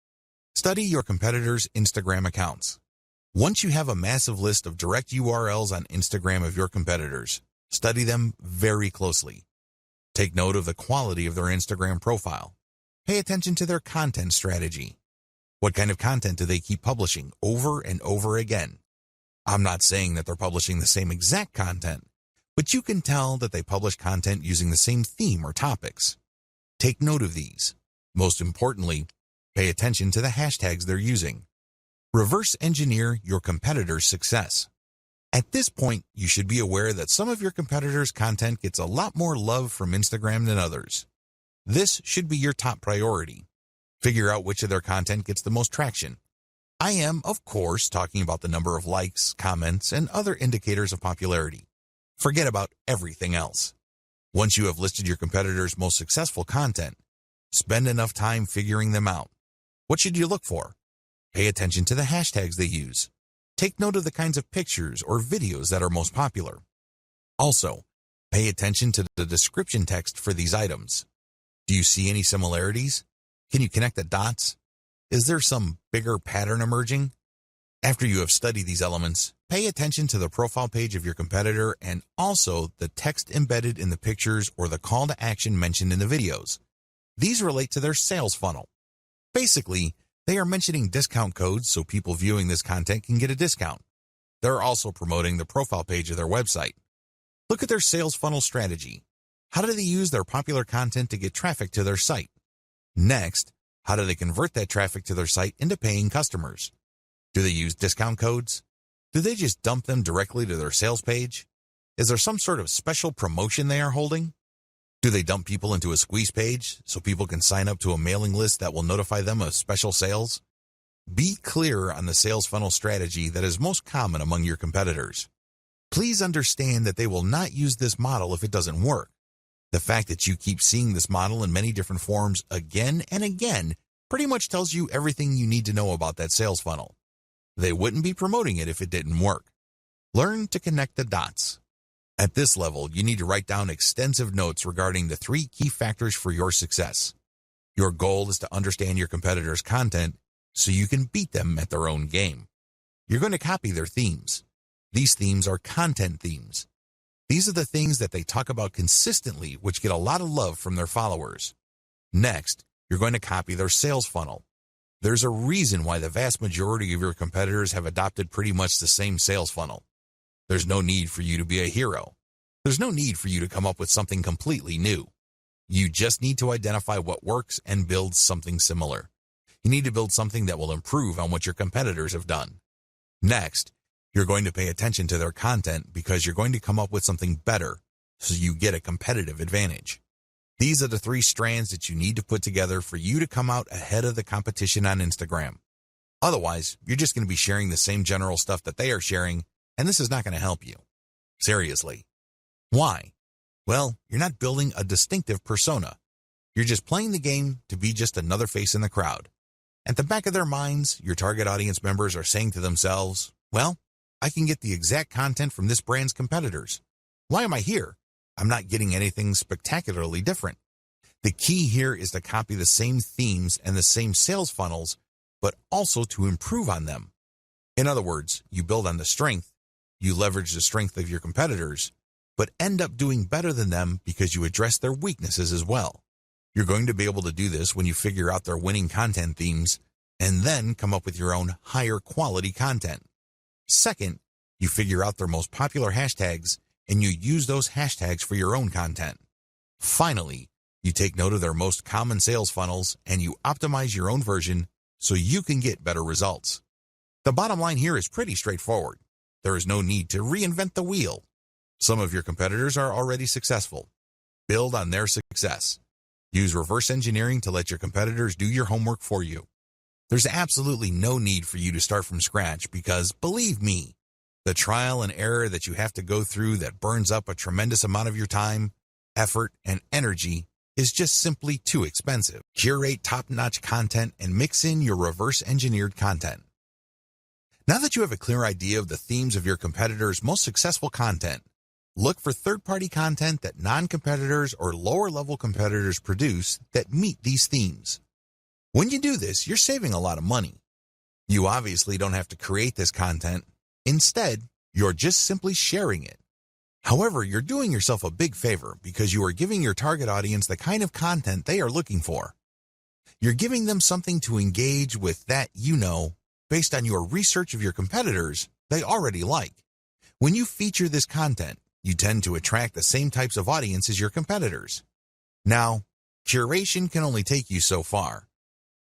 Speaker 1: Study your competitors' Instagram accounts. Once you have a massive list of direct URLs on Instagram of your competitors, study them very closely. Take note of the quality of their Instagram profile. Pay attention to their content strategy. What kind of content do they keep publishing over and over again? I'm not saying that they're publishing the same exact content, but you can tell that they publish content using the same theme or topics. Take note of these. Most importantly, pay attention to the hashtags they're using. Reverse engineer your competitors' success. At this point, you should be aware that some of your competitors' content gets a lot more love from Instagram than others. This should be your top priority. Figure out which of their content gets the most traction. I am, of course, talking about the number of likes, comments, and other indicators of popularity. Forget about everything else. Once you have listed your competitors' most successful content, spend enough time figuring them out. What should you look for? Pay attention to the hashtags they use. Take note of the kinds of pictures or videos that are most popular. Also, pay attention to the description text for these items. Do you see any similarities? Can you connect the dots? Is there some bigger pattern emerging? After you have studied these elements, pay attention to the profile page of your competitor and also the text embedded in the pictures or the call to action mentioned in the videos. These relate to their sales funnel. Basically, they are mentioning discount codes so people viewing this content can get a discount. They're also promoting the profile page of their website. Look at their sales funnel strategy. How do they use their popular content to get traffic to their site? Next, how do they convert that traffic to their site into paying customers? Do they use discount codes? Do they just dump them directly to their sales page? Is there some sort of special promotion they are holding? Do they dump people into a squeeze page so people can sign up to a mailing list that will notify them of special sales? Be clear on the sales funnel strategy that is most common among your competitors. Please understand that they will not use this model if it doesn't work. The fact that you keep seeing this model in many different forms again and again pretty much tells you everything you need to know about that sales funnel. They wouldn't be promoting it if it didn't work. Learn to connect the dots. At this level, you need to write down extensive notes regarding the 3 key factors for your success. Your goal is to understand your competitors' content so you can beat them at their own game. You're going to copy their themes. These themes are content themes. These are the things that they talk about consistently, which get a lot of love from their followers. Next, you're going to copy their sales funnel. There's a reason why the vast majority of your competitors have adopted pretty much the same sales funnel. There's no need for you to be a hero. There's no need for you to come up with something completely new. You just need to identify what works and build something similar. You need to build something that will improve on what your competitors have done. Next, you're going to pay attention to their content because you're going to come up with something better so you get a competitive advantage. These are the 3 strands that you need to put together for you to come out ahead of the competition on Instagram. Otherwise, you're just going to be sharing the same general stuff that they are sharing, and this is not going to help you. Seriously. Why? Well, you're not building a distinctive persona. You're just playing the game to be just another face in the crowd. At the back of their minds, your target audience members are saying to themselves, well, I can get the exact content from this brand's competitors. Why am I here? I'm not getting anything spectacularly different. The key here is to copy the same themes and the same sales funnels, but also to improve on them. In other words, you build on the strength, you leverage the strength of your competitors, but end up doing better than them because you address their weaknesses as well. You're going to be able to do this when you figure out their winning content themes and then come up with your own higher quality content. Second, you figure out their most popular hashtags and you use those hashtags for your own content. Finally, you take note of their most common sales funnels and you optimize your own version so you can get better results. The bottom line here is pretty straightforward. There is no need to reinvent the wheel. Some of your competitors are already successful. Build on their success. Use reverse engineering to let your competitors do your homework for you. There's absolutely no need for you to start from scratch because, believe me, the trial and error that you have to go through that burns up a tremendous amount of your time, effort, and energy is just simply too expensive. Curate top-notch content and mix in your reverse-engineered content. Now that you have a clear idea of the themes of your competitors' most successful content, look for third-party content that non-competitors or lower-level competitors produce that meet these themes. When you do this, you're saving a lot of money. You obviously don't have to create this content. Instead, you're just simply sharing it. However, you're doing yourself a big favor because you are giving your target audience the kind of content they are looking for. You're giving them something to engage with that based on your research of your competitors, they already like. When you feature this content, you tend to attract the same types of audience as your competitors. Now, curation can only take you so far.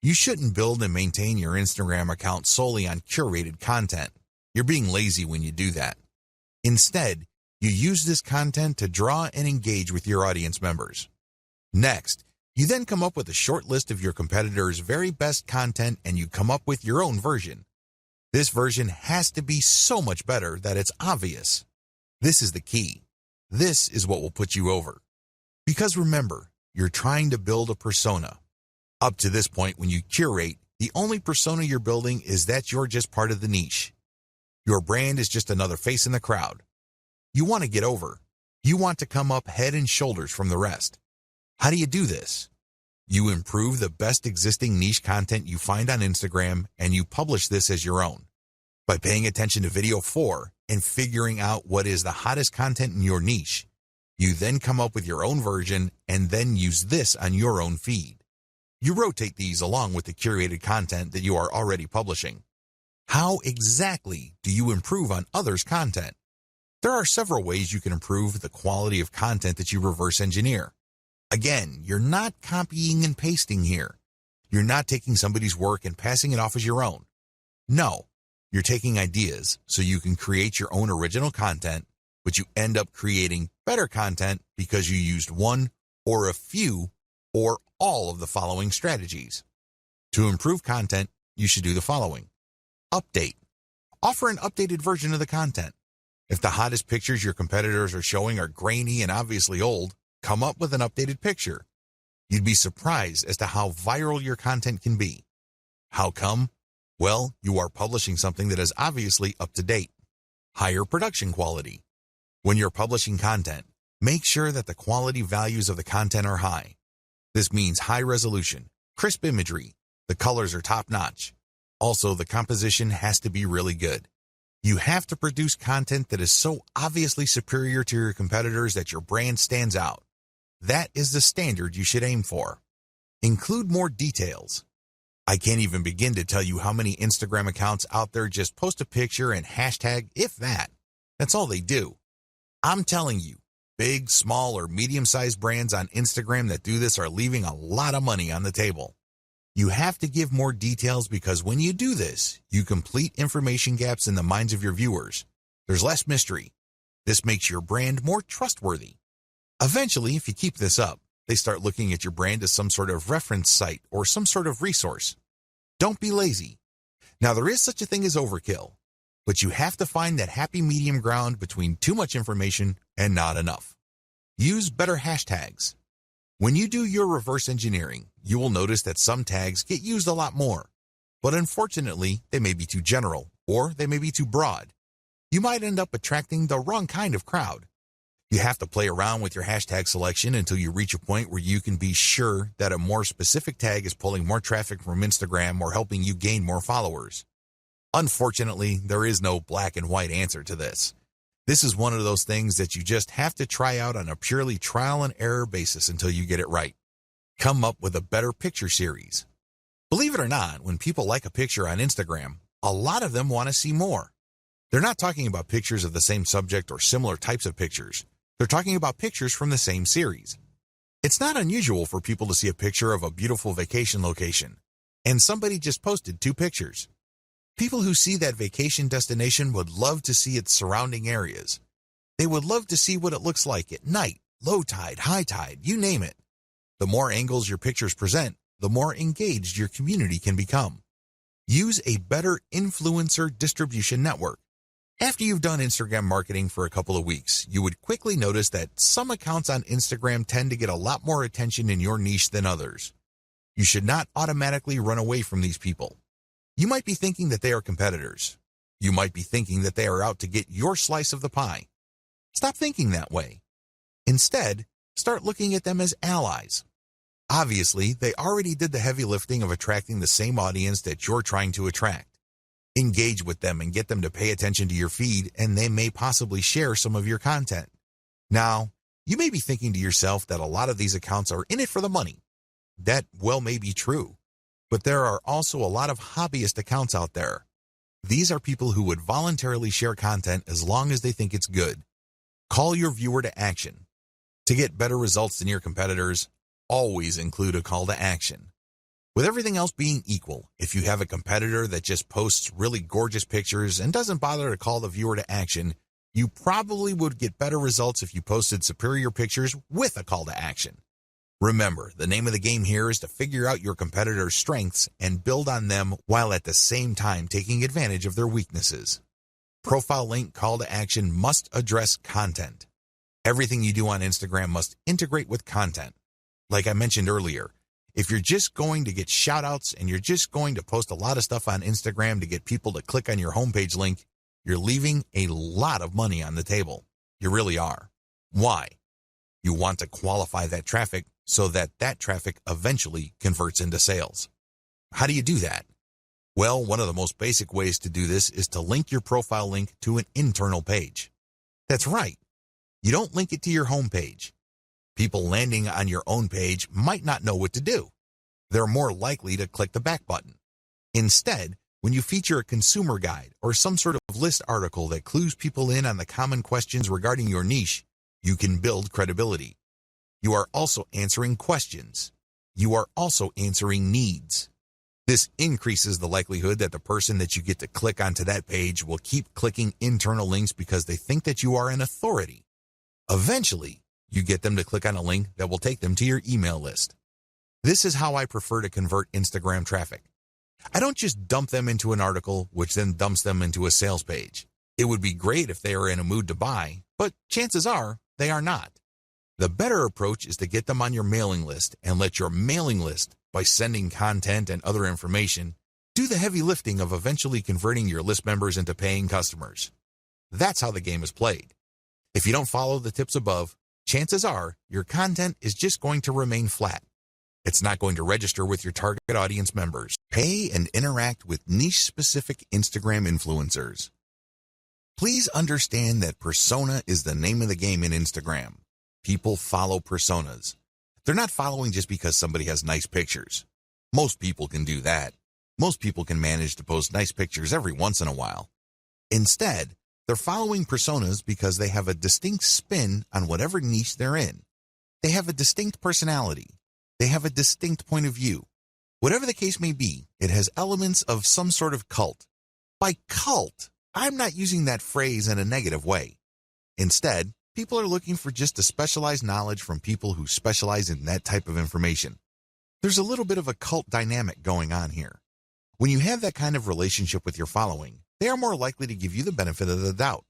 Speaker 1: You shouldn't build and maintain your Instagram account solely on curated content. You're being lazy when you do that. Instead, you use this content to draw and engage with your audience members. Next, you then come up with a short list of your competitors' very best content and you come up with your own version. This version has to be so much better that it's obvious. This is the key. This is what will put you over. Because remember, you're trying to build a persona. Up to this point, when you curate, the only persona you're building is that you're just part of the niche. Your brand is just another face in the crowd. You want to get over. You want to come up head and shoulders from the rest. How do you do this? You improve the best existing niche content you find on Instagram and you publish this as your own. By paying attention to video 4 and figuring out what is the hottest content in your niche, you then come up with your own version and then use this on your own feed. You rotate these along with the curated content that you are already publishing. How exactly do you improve on others' content? There are several ways you can improve the quality of content that you reverse engineer. Again, you're not copying and pasting here. You're not taking somebody's work and passing it off as your own. No, you're taking ideas so you can create your own original content, but you end up creating better content because you used one or a few or all of the following strategies. To improve content, you should do the following. Update. Offer an updated version of the content. If the hottest pictures your competitors are showing are grainy and obviously old, come up with an updated picture. You'd be surprised as to how viral your content can be. How come? Well, you are publishing something that is obviously up to date. Higher production quality. When you're publishing content, make sure that the quality values of the content are high. This means high resolution, crisp imagery, the colors are top-notch. Also, the composition has to be really good. You have to produce content that is so obviously superior to your competitors that your brand stands out. That is the standard you should aim for. Include more details. I can't even begin to tell you how many Instagram accounts out there just post a picture and hashtag, if that. That's all they do. I'm telling you, big, small, or medium-sized brands on Instagram that do this are leaving a lot of money on the table. You have to give more details because when you do this, you complete information gaps in the minds of your viewers. There's less mystery. This makes your brand more trustworthy. Eventually, if you keep this up, they start looking at your brand as some sort of reference site or some sort of resource. Don't be lazy. Now, there is such a thing as overkill, but you have to find that happy medium ground between too much information and not enough. Use better hashtags. When you do your reverse engineering, you will notice that some tags get used a lot more, but unfortunately, they may be too general or they may be too broad. You might end up attracting the wrong kind of crowd. You have to play around with your hashtag selection until you reach a point where you can be sure that a more specific tag is pulling more traffic from Instagram or helping you gain more followers. Unfortunately, there is no black and white answer to this. This is one of those things that you just have to try out on a purely trial and error basis until you get it right. Come up with a better picture series. Believe it or not, when people like a picture on Instagram, a lot of them want to see more. They're not talking about pictures of the same subject or similar types of pictures. They're talking about pictures from the same series. It's not unusual for people to see a picture of a beautiful vacation location, and somebody just posted 2 pictures. People who see that vacation destination would love to see its surrounding areas. They would love to see what it looks like at night, low tide, high tide, you name it. The more angles your pictures present, the more engaged your community can become. Use a better influencer distribution network. After you've done Instagram marketing for a couple of weeks, you would quickly notice that some accounts on Instagram tend to get a lot more attention in your niche than others. You should not automatically run away from these people. You might be thinking that they are competitors. You might be thinking that they are out to get your slice of the pie. Stop thinking that way. Instead, start looking at them as allies. Obviously, they already did the heavy lifting of attracting the same audience that you're trying to attract. Engage with them and get them to pay attention to your feed, and they may possibly share some of your content. Now, you may be thinking to yourself that a lot of these accounts are in it for the money. That well may be true, but there are also a lot of hobbyist accounts out there. These are people who would voluntarily share content as long as they think it's good. Call your viewer to action. To get better results than your competitors, always include a call to action. With everything else being equal, if you have a competitor that just posts really gorgeous pictures and doesn't bother to call the viewer to action, you probably would get better results if you posted superior pictures with a call to action. Remember, the name of the game here is to figure out your competitor's strengths and build on them while at the same time taking advantage of their weaknesses. Profile link call to action must address content. Everything you do on Instagram must integrate with content. Like I mentioned earlier, if you're just going to get shout-outs and you're just going to post a lot of stuff on Instagram to get people to click on your homepage link, you're leaving a lot of money on the table. You really are. Why? You want to qualify that traffic so that that traffic eventually converts into sales. How do you do that? Well, one of the most basic ways to do this is to link your profile link to an internal page. That's right. You don't link it to your homepage. People landing on your own page might not know what to do. They're more likely to click the back button. Instead, when you feature a consumer guide or some sort of list article that clues people in on the common questions regarding your niche, you can build credibility. You are also answering questions. You are also answering needs. This increases the likelihood that the person that you get to click onto that page will keep clicking internal links because they think that you are an authority. Eventually, you get them to click on a link that will take them to your email list. This is how I prefer to convert Instagram traffic. I don't just dump them into an article, which then dumps them into a sales page. It would be great if they are in a mood to buy, but chances are they are not. The better approach is to get them on your mailing list and let your mailing list, by sending content and other information, do the heavy lifting of eventually converting your list members into paying customers. That's how the game is played. If you don't follow the tips above, chances are your content is just going to remain flat. It's not going to register with your target audience members. Pay and interact with niche-specific Instagram influencers. Please understand that persona is the name of the game in Instagram. People follow personas. They're not following just because somebody has nice pictures. Most people can do that. Most people can manage to post nice pictures every once in a while. Instead, They're following personas because they have a distinct spin on whatever niche they're in. They have a distinct personality. They have a distinct point of view. Whatever the case may be, it has elements of some sort of cult. By cult, I'm not using that phrase in a negative way. Instead, people are looking for just a specialized knowledge from people who specialize in that type of information. There's a little bit of a cult dynamic going on here. When you have that kind of relationship with your following, they are more likely to give you the benefit of the doubt.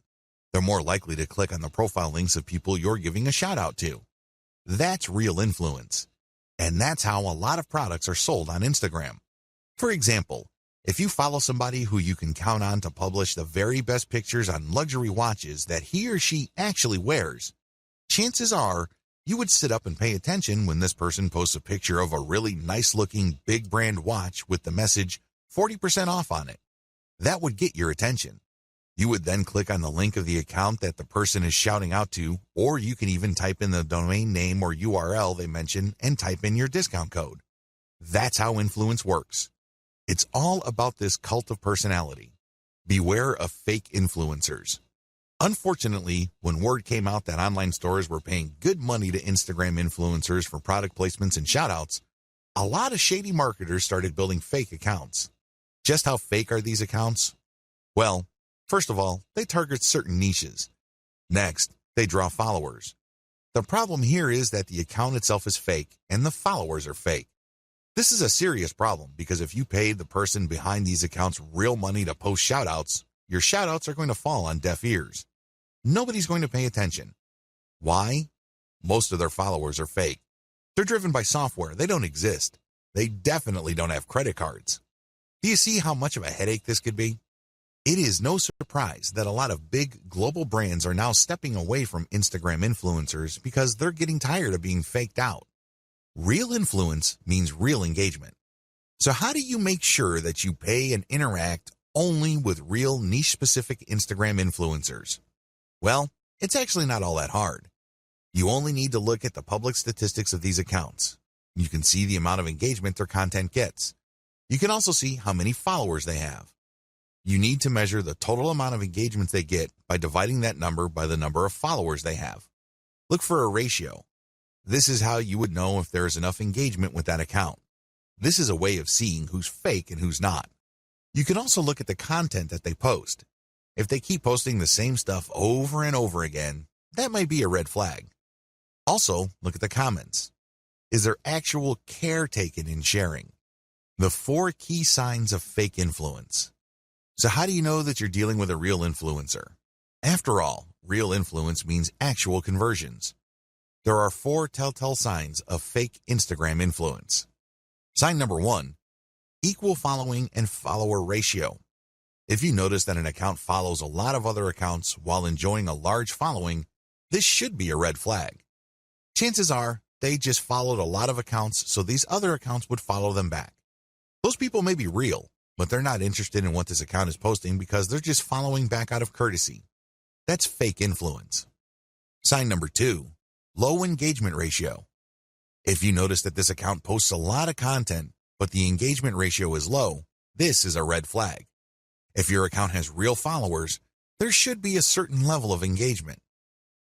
Speaker 1: They're more likely to click on the profile links of people you're giving a shout out to. That's real influence. And that's how a lot of products are sold on Instagram. For example, if you follow somebody who you can count on to publish the very best pictures on luxury watches that he or she actually wears, chances are you would sit up and pay attention when this person posts a picture of a really nice-looking big brand watch with the message 40% off on it. That would get your attention. You would then click on the link of the account that the person is shouting out to, or you can even type in the domain name or URL they mention and type in your discount code. That's how influence works. It's all about this cult of personality. Beware of fake influencers. Unfortunately, when word came out that online stores were paying good money to Instagram influencers for product placements and shoutouts, a lot of shady marketers started building fake accounts. Just how fake are these accounts? Well, first of all, they target certain niches. Next, they draw followers. The problem here is that the account itself is fake and the followers are fake. This is a serious problem because if you paid the person behind these accounts real money to post shoutouts, your shoutouts are going to fall on deaf ears. Nobody's going to pay attention. Why? Most of their followers are fake. They're driven by software. They don't exist. They definitely don't have credit cards. Do you see how much of a headache this could be? It is no surprise that a lot of big global brands are now stepping away from Instagram influencers because they're getting tired of being faked out. Real influence means real engagement. So how do you make sure that you pay and interact only with real niche-specific Instagram influencers? Well, it's actually not all that hard. You only need to look at the public statistics of these accounts. You can see the amount of engagement their content gets. You can also see how many followers they have. You need to measure the total amount of engagements they get by dividing that number by the number of followers they have. Look for a ratio. This is how you would know if there is enough engagement with that account. This is a way of seeing who's fake and who's not. You can also look at the content that they post. If they keep posting the same stuff over and over again, that might be a red flag. Also, look at the comments. Is there actual care taken in sharing? The 4 key signs of fake influence. So how do you know that you're dealing with a real influencer? After all, real influence means actual conversions. There are 4 telltale signs of fake Instagram influence. Sign number 1, equal following and follower ratio. If you notice that an account follows a lot of other accounts while enjoying a large following, this should be a red flag. Chances are they just followed a lot of accounts, so these other accounts would follow them back. Those people may be real, but they're not interested in what this account is posting because they're just following back out of courtesy. That's fake influence. Sign number 2, low engagement ratio. If you notice that this account posts a lot of content, but the engagement ratio is low, this is a red flag. If your account has real followers, there should be a certain level of engagement.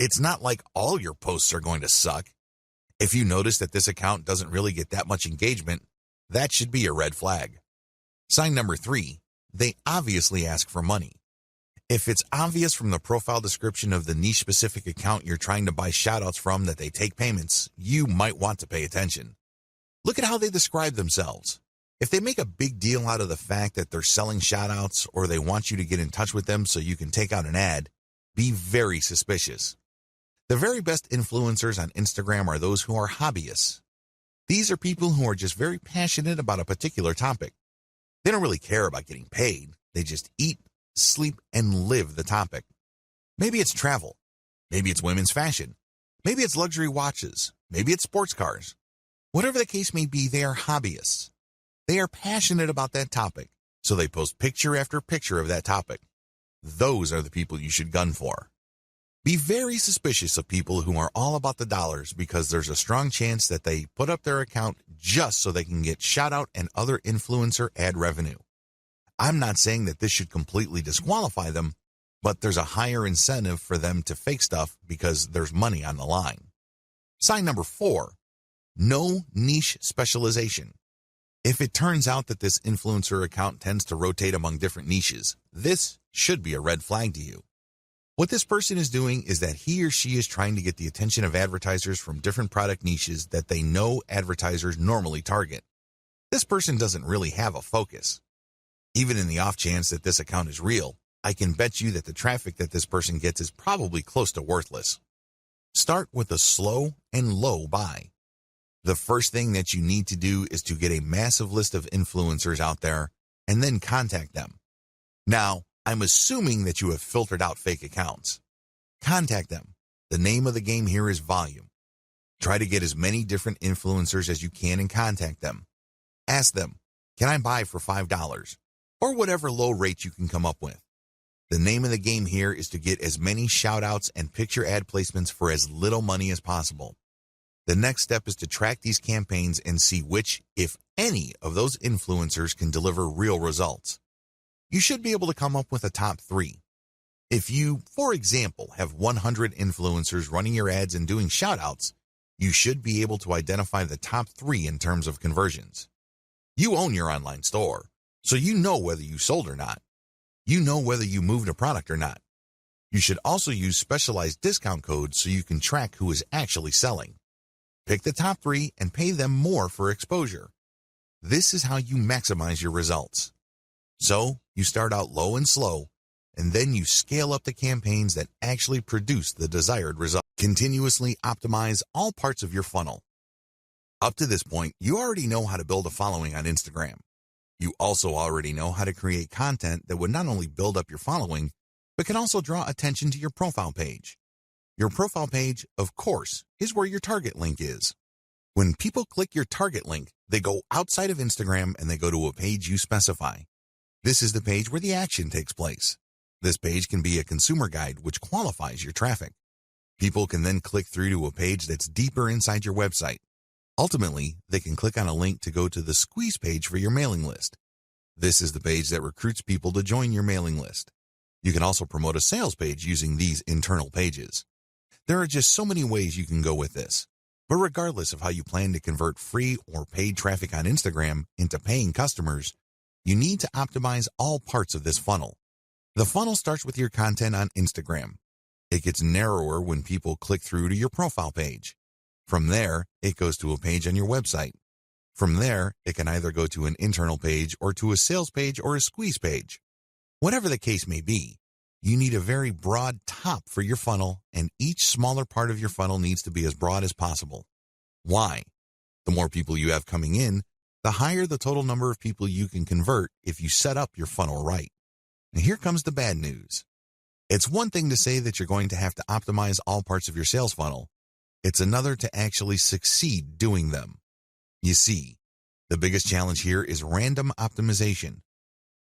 Speaker 1: It's not like all your posts are going to suck. If you notice that this account doesn't really get that much engagement, that should be a red flag. Sign number 3, they obviously ask for money. If it's obvious from the profile description of the niche-specific account you're trying to buy shoutouts from that they take payments, you might want to pay attention. Look at how they describe themselves. If they make a big deal out of the fact that they're selling shoutouts or they want you to get in touch with them so you can take out an ad, be very suspicious. The very best influencers on Instagram are those who are hobbyists. These are people who are just very passionate about a particular topic. They don't really care about getting paid. They just eat, sleep, and live the topic. Maybe it's travel. Maybe it's women's fashion. Maybe it's luxury watches. Maybe it's sports cars. Whatever the case may be, they are hobbyists. They are passionate about that topic, so they post picture after picture of that topic. Those are the people you should gun for. Be very suspicious of people who are all about the dollars because there's a strong chance that they put up their account just so they can get shout-out and other influencer ad revenue. I'm not saying that this should completely disqualify them, but there's a higher incentive for them to fake stuff because there's money on the line. Sign number 4, no niche specialization. If it turns out that this influencer account tends to rotate among different niches, this should be a red flag to you. What this person is doing is that he or she is trying to get the attention of advertisers from different product niches that they know advertisers normally target. This person doesn't really have a focus. Even in the off chance that this account is real, I can bet you that the traffic that this person gets is probably close to worthless. Start with a slow and low buy. The first thing that you need to do is to get a massive list of influencers out there and then contact them. Now, I'm assuming that you have filtered out fake accounts. Contact them. The name of the game here is volume. Try to get as many different influencers as you can and contact them. Ask them, can I buy for $5? Or whatever low rate you can come up with. The name of the game here is to get as many shout-outs and picture ad placements for as little money as possible. The next step is to track these campaigns and see which, if any, of those influencers can deliver real results. You should be able to come up with a top 3. If you, for example, have 100 influencers running your ads and doing shout-outs, you should be able to identify the top 3 in terms of conversions. You own your online store, so you know whether you sold or not. You know whether you moved a product or not. You should also use specialized discount codes so you can track who is actually selling. Pick the top 3 and pay them more for exposure. This is how you maximize your results. So, you start out low and slow, and then you scale up the campaigns that actually produce the desired result. Continuously optimize all parts of your funnel. Up to this point, you already know how to build a following on Instagram. You also already know how to create content that would not only build up your following, but can also draw attention to your profile page. Your profile page, of course, is where your target link is. When people click your target link, they go outside of Instagram and they go to a page you specify. This is the page where the action takes place. This page can be a consumer guide which qualifies your traffic. People can then click through to a page that's deeper inside your website. Ultimately, they can click on a link to go to the squeeze page for your mailing list. This is the page that recruits people to join your mailing list. You can also promote a sales page using these internal pages. There are just so many ways you can go with this. But regardless of how you plan to convert free or paid traffic on Instagram into paying customers, you need to optimize all parts of this funnel. The funnel starts with your content on Instagram. It gets narrower when people click through to your profile page. From there, it goes to a page on your website. From there, it can either go to an internal page or to a sales page or a squeeze page. Whatever the case may be, you need a very broad top for your funnel, and each smaller part of your funnel needs to be as broad as possible. Why? The more people you have coming in, the higher the total number of people you can convert if you set up your funnel right. And here comes the bad news. It's one thing to say that you're going to have to optimize all parts of your sales funnel. It's another to actually succeed doing them. You see, the biggest challenge here is random optimization.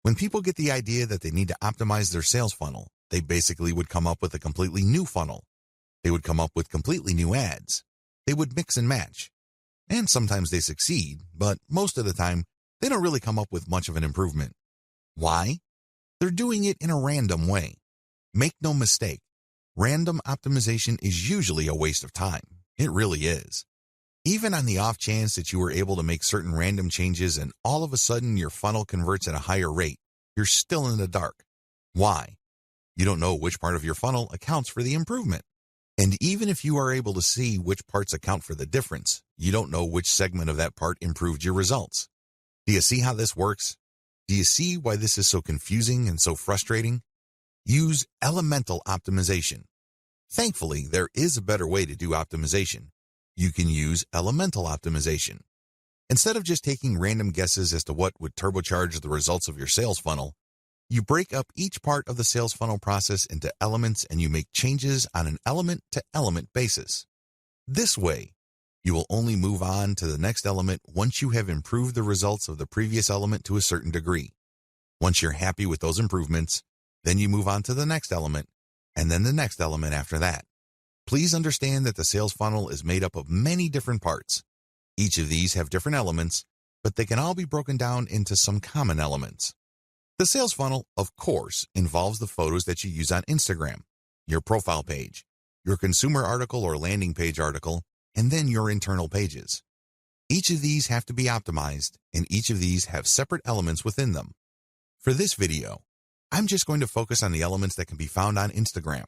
Speaker 1: When people get the idea that they need to optimize their sales funnel, they basically would come up with a completely new funnel. They would come up with completely new ads. They would mix and match. And sometimes they succeed, but most of the time, they don't really come up with much of an improvement. Why? They're doing it in a random way. Make no mistake, random optimization is usually a waste of time. It really is. Even on the off chance that you were able to make certain random changes and all of a sudden your funnel converts at a higher rate, you're still in the dark. Why? You don't know which part of your funnel accounts for the improvement. And even if you are able to see which parts account for the difference, you don't know which segment of that part improved your results. Do you see how this works? Do you see why this is so confusing and so frustrating? Use elemental optimization. Thankfully, there is a better way to do optimization. You can use elemental optimization. Instead of just taking random guesses as to what would turbocharge the results of your sales funnel, you break up each part of the sales funnel process into elements and you make changes on an element-to-element basis. This way, you will only move on to the next element once you have improved the results of the previous element to a certain degree. Once you're happy with those improvements, then you move on to the next element, and then the next element after that. Please understand that the sales funnel is made up of many different parts. Each of these have different elements, but they can all be broken down into some common elements. The sales funnel, of course, involves the photos that you use on Instagram, your profile page, your consumer article or landing page article, and then your internal pages. Each of these have to be optimized, and each of these have separate elements within them. For this video, I'm just going to focus on the elements that can be found on Instagram.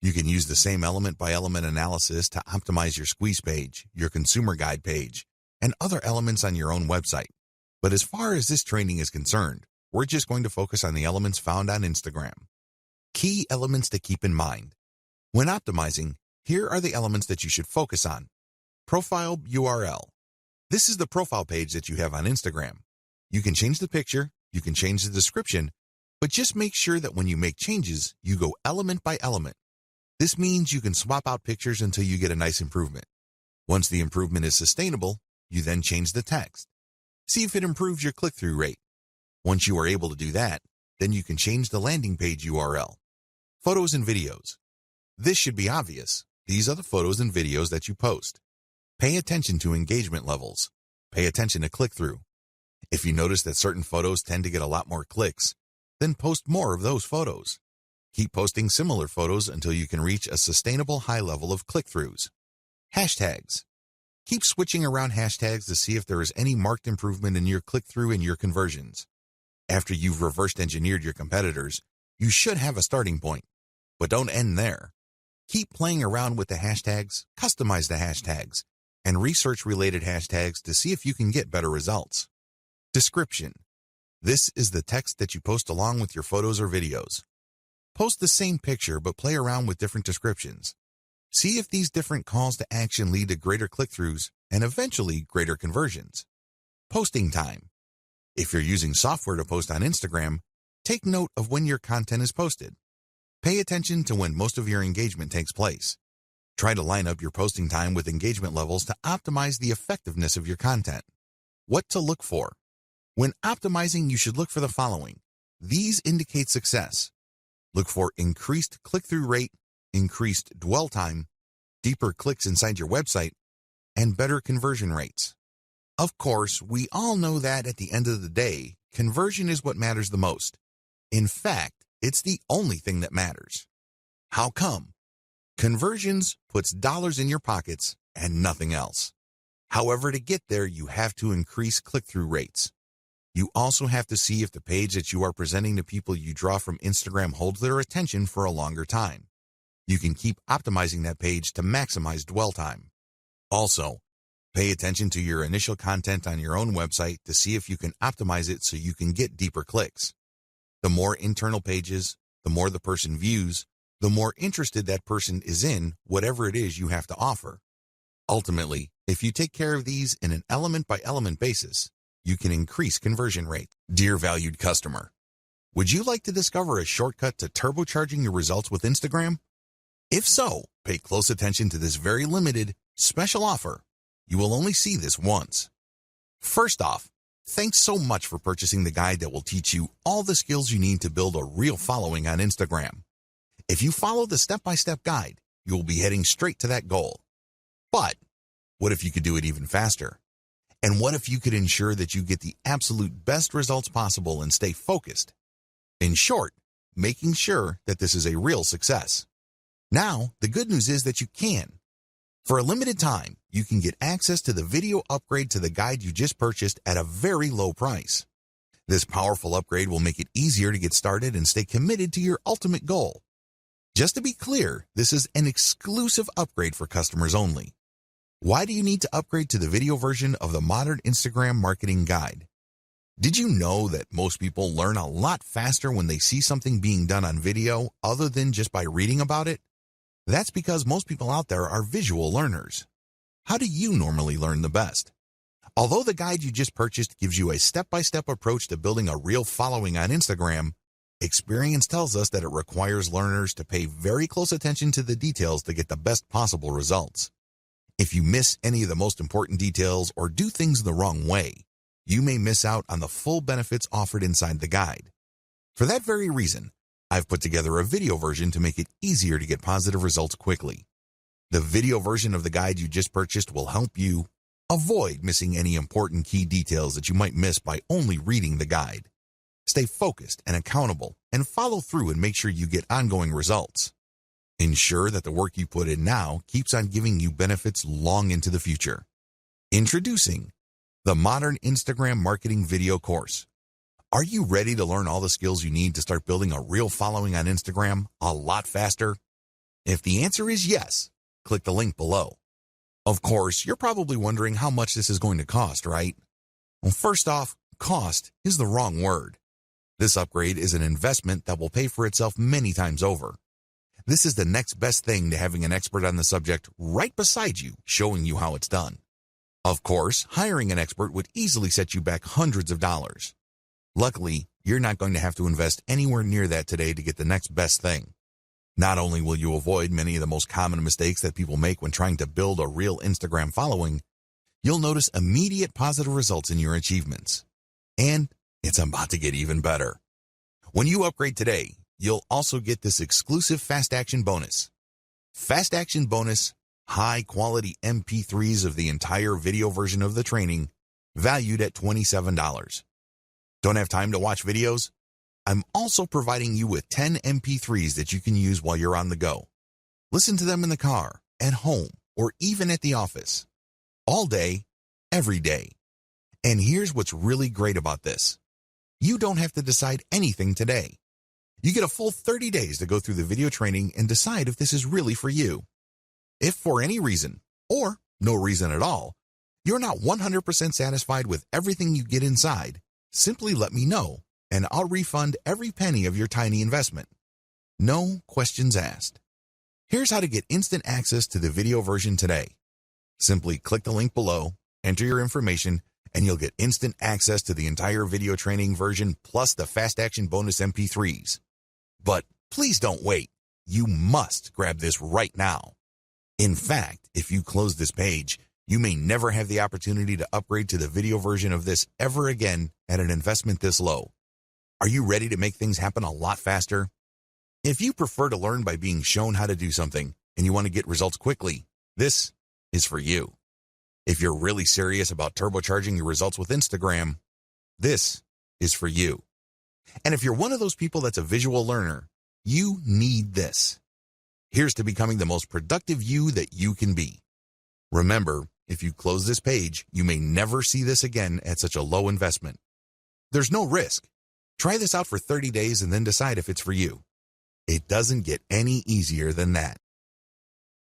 Speaker 1: You can use the same element-by-element analysis to optimize your squeeze page, your consumer guide page, and other elements on your own website. But as far as this training is concerned, we're just going to focus on the elements found on Instagram. Key elements to keep in mind. When optimizing, here are the elements that you should focus on. Profile URL. This is the profile page that you have on Instagram. You can change the picture, you can change the description, but just make sure that when you make changes, you go element by element. This means you can swap out pictures until you get a nice improvement. Once the improvement is sustainable, you then change the text. See if it improves your click-through rate. Once you are able to do that, then you can change the landing page URL. Photos and videos. This should be obvious. These are the photos and videos that you post. Pay attention to engagement levels. Pay attention to click-through. If you notice that certain photos tend to get a lot more clicks, then post more of those photos. Keep posting similar photos until you can reach a sustainable high level of click-throughs. Hashtags. Keep switching around hashtags to see if there is any marked improvement in your click-through and your conversions. After you've reversed engineered your competitors, you should have a starting point. But don't end there. Keep playing around with the hashtags, customize the hashtags, and research related hashtags to see if you can get better results. Description. This is the text that you post along with your photos or videos. Post the same picture but play around with different descriptions. See if these different calls to action lead to greater click-throughs and eventually greater conversions. Posting time. If you're using software to post on Instagram, take note of when your content is posted. Pay attention to when most of your engagement takes place. Try to line up your posting time with engagement levels to optimize the effectiveness of your content. What to look for. When optimizing, you should look for the following. These indicate success. Look for increased click-through rate, increased dwell time, deeper clicks inside your website, and better conversion rates. Of course, we all know that at the end of the day, conversion is what matters the most. In fact, it's the only thing that matters. How come? Conversions puts dollars in your pockets and nothing else. However, to get there, you have to increase click-through rates. You also have to see if the page that you are presenting to people you draw from Instagram holds their attention for a longer time. You can keep optimizing that page to maximize dwell time. Also, pay attention to your initial content on your own website to see if you can optimize it so you can get deeper clicks. The more internal pages, the more the person views, the more interested that person is in whatever it is you have to offer. Ultimately, if you take care of these in an element-by-element basis, you can increase conversion rate. Dear valued customer, would you like to discover a shortcut to turbocharging your results with Instagram? If so, pay close attention to this very limited, special offer. You will only see this once. First off, thanks so much for purchasing the guide that will teach you all the skills you need to build a real following on Instagram. If you follow the step-by-step guide, you will be heading straight to that goal. But what if you could do it even faster? And what if you could ensure that you get the absolute best results possible and stay focused? In short, making sure that this is a real success. Now, the good news is that you can. For a limited time, you can get access to the video upgrade to the guide you just purchased at a very low price. This powerful upgrade will make it easier to get started and stay committed to your ultimate goal. Just to be clear, this is an exclusive upgrade for customers only. Why do you need to upgrade to the video version of the Modern Instagram Marketing Guide? Did you know that most people learn a lot faster when they see something being done on video other than just by reading about it? That's because most people out there are visual learners. How do you normally learn the best? Although the guide you just purchased gives you a step-by-step approach to building a real following on Instagram, experience tells us that it requires learners to pay very close attention to the details to get the best possible results. If you miss any of the most important details or do things the wrong way, you may miss out on the full benefits offered inside the guide. For that very reason, I've put together a video version to make it easier to get positive results quickly. The video version of the guide you just purchased will help you avoid missing any important key details that you might miss by only reading the guide. Stay focused and accountable and follow through and make sure you get ongoing results. Ensure that the work you put in now keeps on giving you benefits long into the future. Introducing the Modern Instagram Marketing Video Course. Are you ready to learn all the skills you need to start building a real following on Instagram a lot faster? If the answer is yes, click the link below. Of course, you're probably wondering how much this is going to cost, right? Well, first off, cost is the wrong word. This upgrade is an investment that will pay for itself many times over. This is the next best thing to having an expert on the subject right beside you, showing you how it's done. Of course, hiring an expert would easily set you back hundreds of dollars. Luckily, you're not going to have to invest anywhere near that today to get the next best thing. Not only will you avoid many of the most common mistakes that people make when trying to build a real Instagram following, you'll notice immediate positive results in your achievements. And it's about to get even better. When you upgrade today, you'll also get this exclusive Fast Action bonus. Fast Action bonus, high-quality MP3s of the entire video version of the training, valued at $27. Don't have time to watch videos? I'm also providing you with 10 MP3s that you can use while you're on the go. Listen to them in the car, at home, or even at the office. All day, every day. And here's what's really great about this. You don't have to decide anything today. You get a full 30 days to go through the video training and decide if this is really for you. If for any reason, or no reason at all, you're not 100% satisfied with everything you get inside, simply let me know, and I'll refund every penny of your tiny investment. No questions asked. Here's how to get instant access to the video version today. Simply click the link below, enter your information, and you'll get instant access to the entire video training version plus the Fast Action bonus MP3s. But please don't wait. You must grab this right now. In fact, if you close this page, you may never have the opportunity to upgrade to the video version of this ever again at an investment this low. Are you ready to make things happen a lot faster? If you prefer to learn by being shown how to do something and you want to get results quickly, this is for you. If you're really serious about turbocharging your results with Instagram, this is for you. And if you're one of those people that's a visual learner, you need this. Here's to becoming the most productive you that you can be. Remember, if you close this page, you may never see this again at such a low investment. There's no risk. Try this out for 30 days and then decide if it's for you. It doesn't get any easier than that.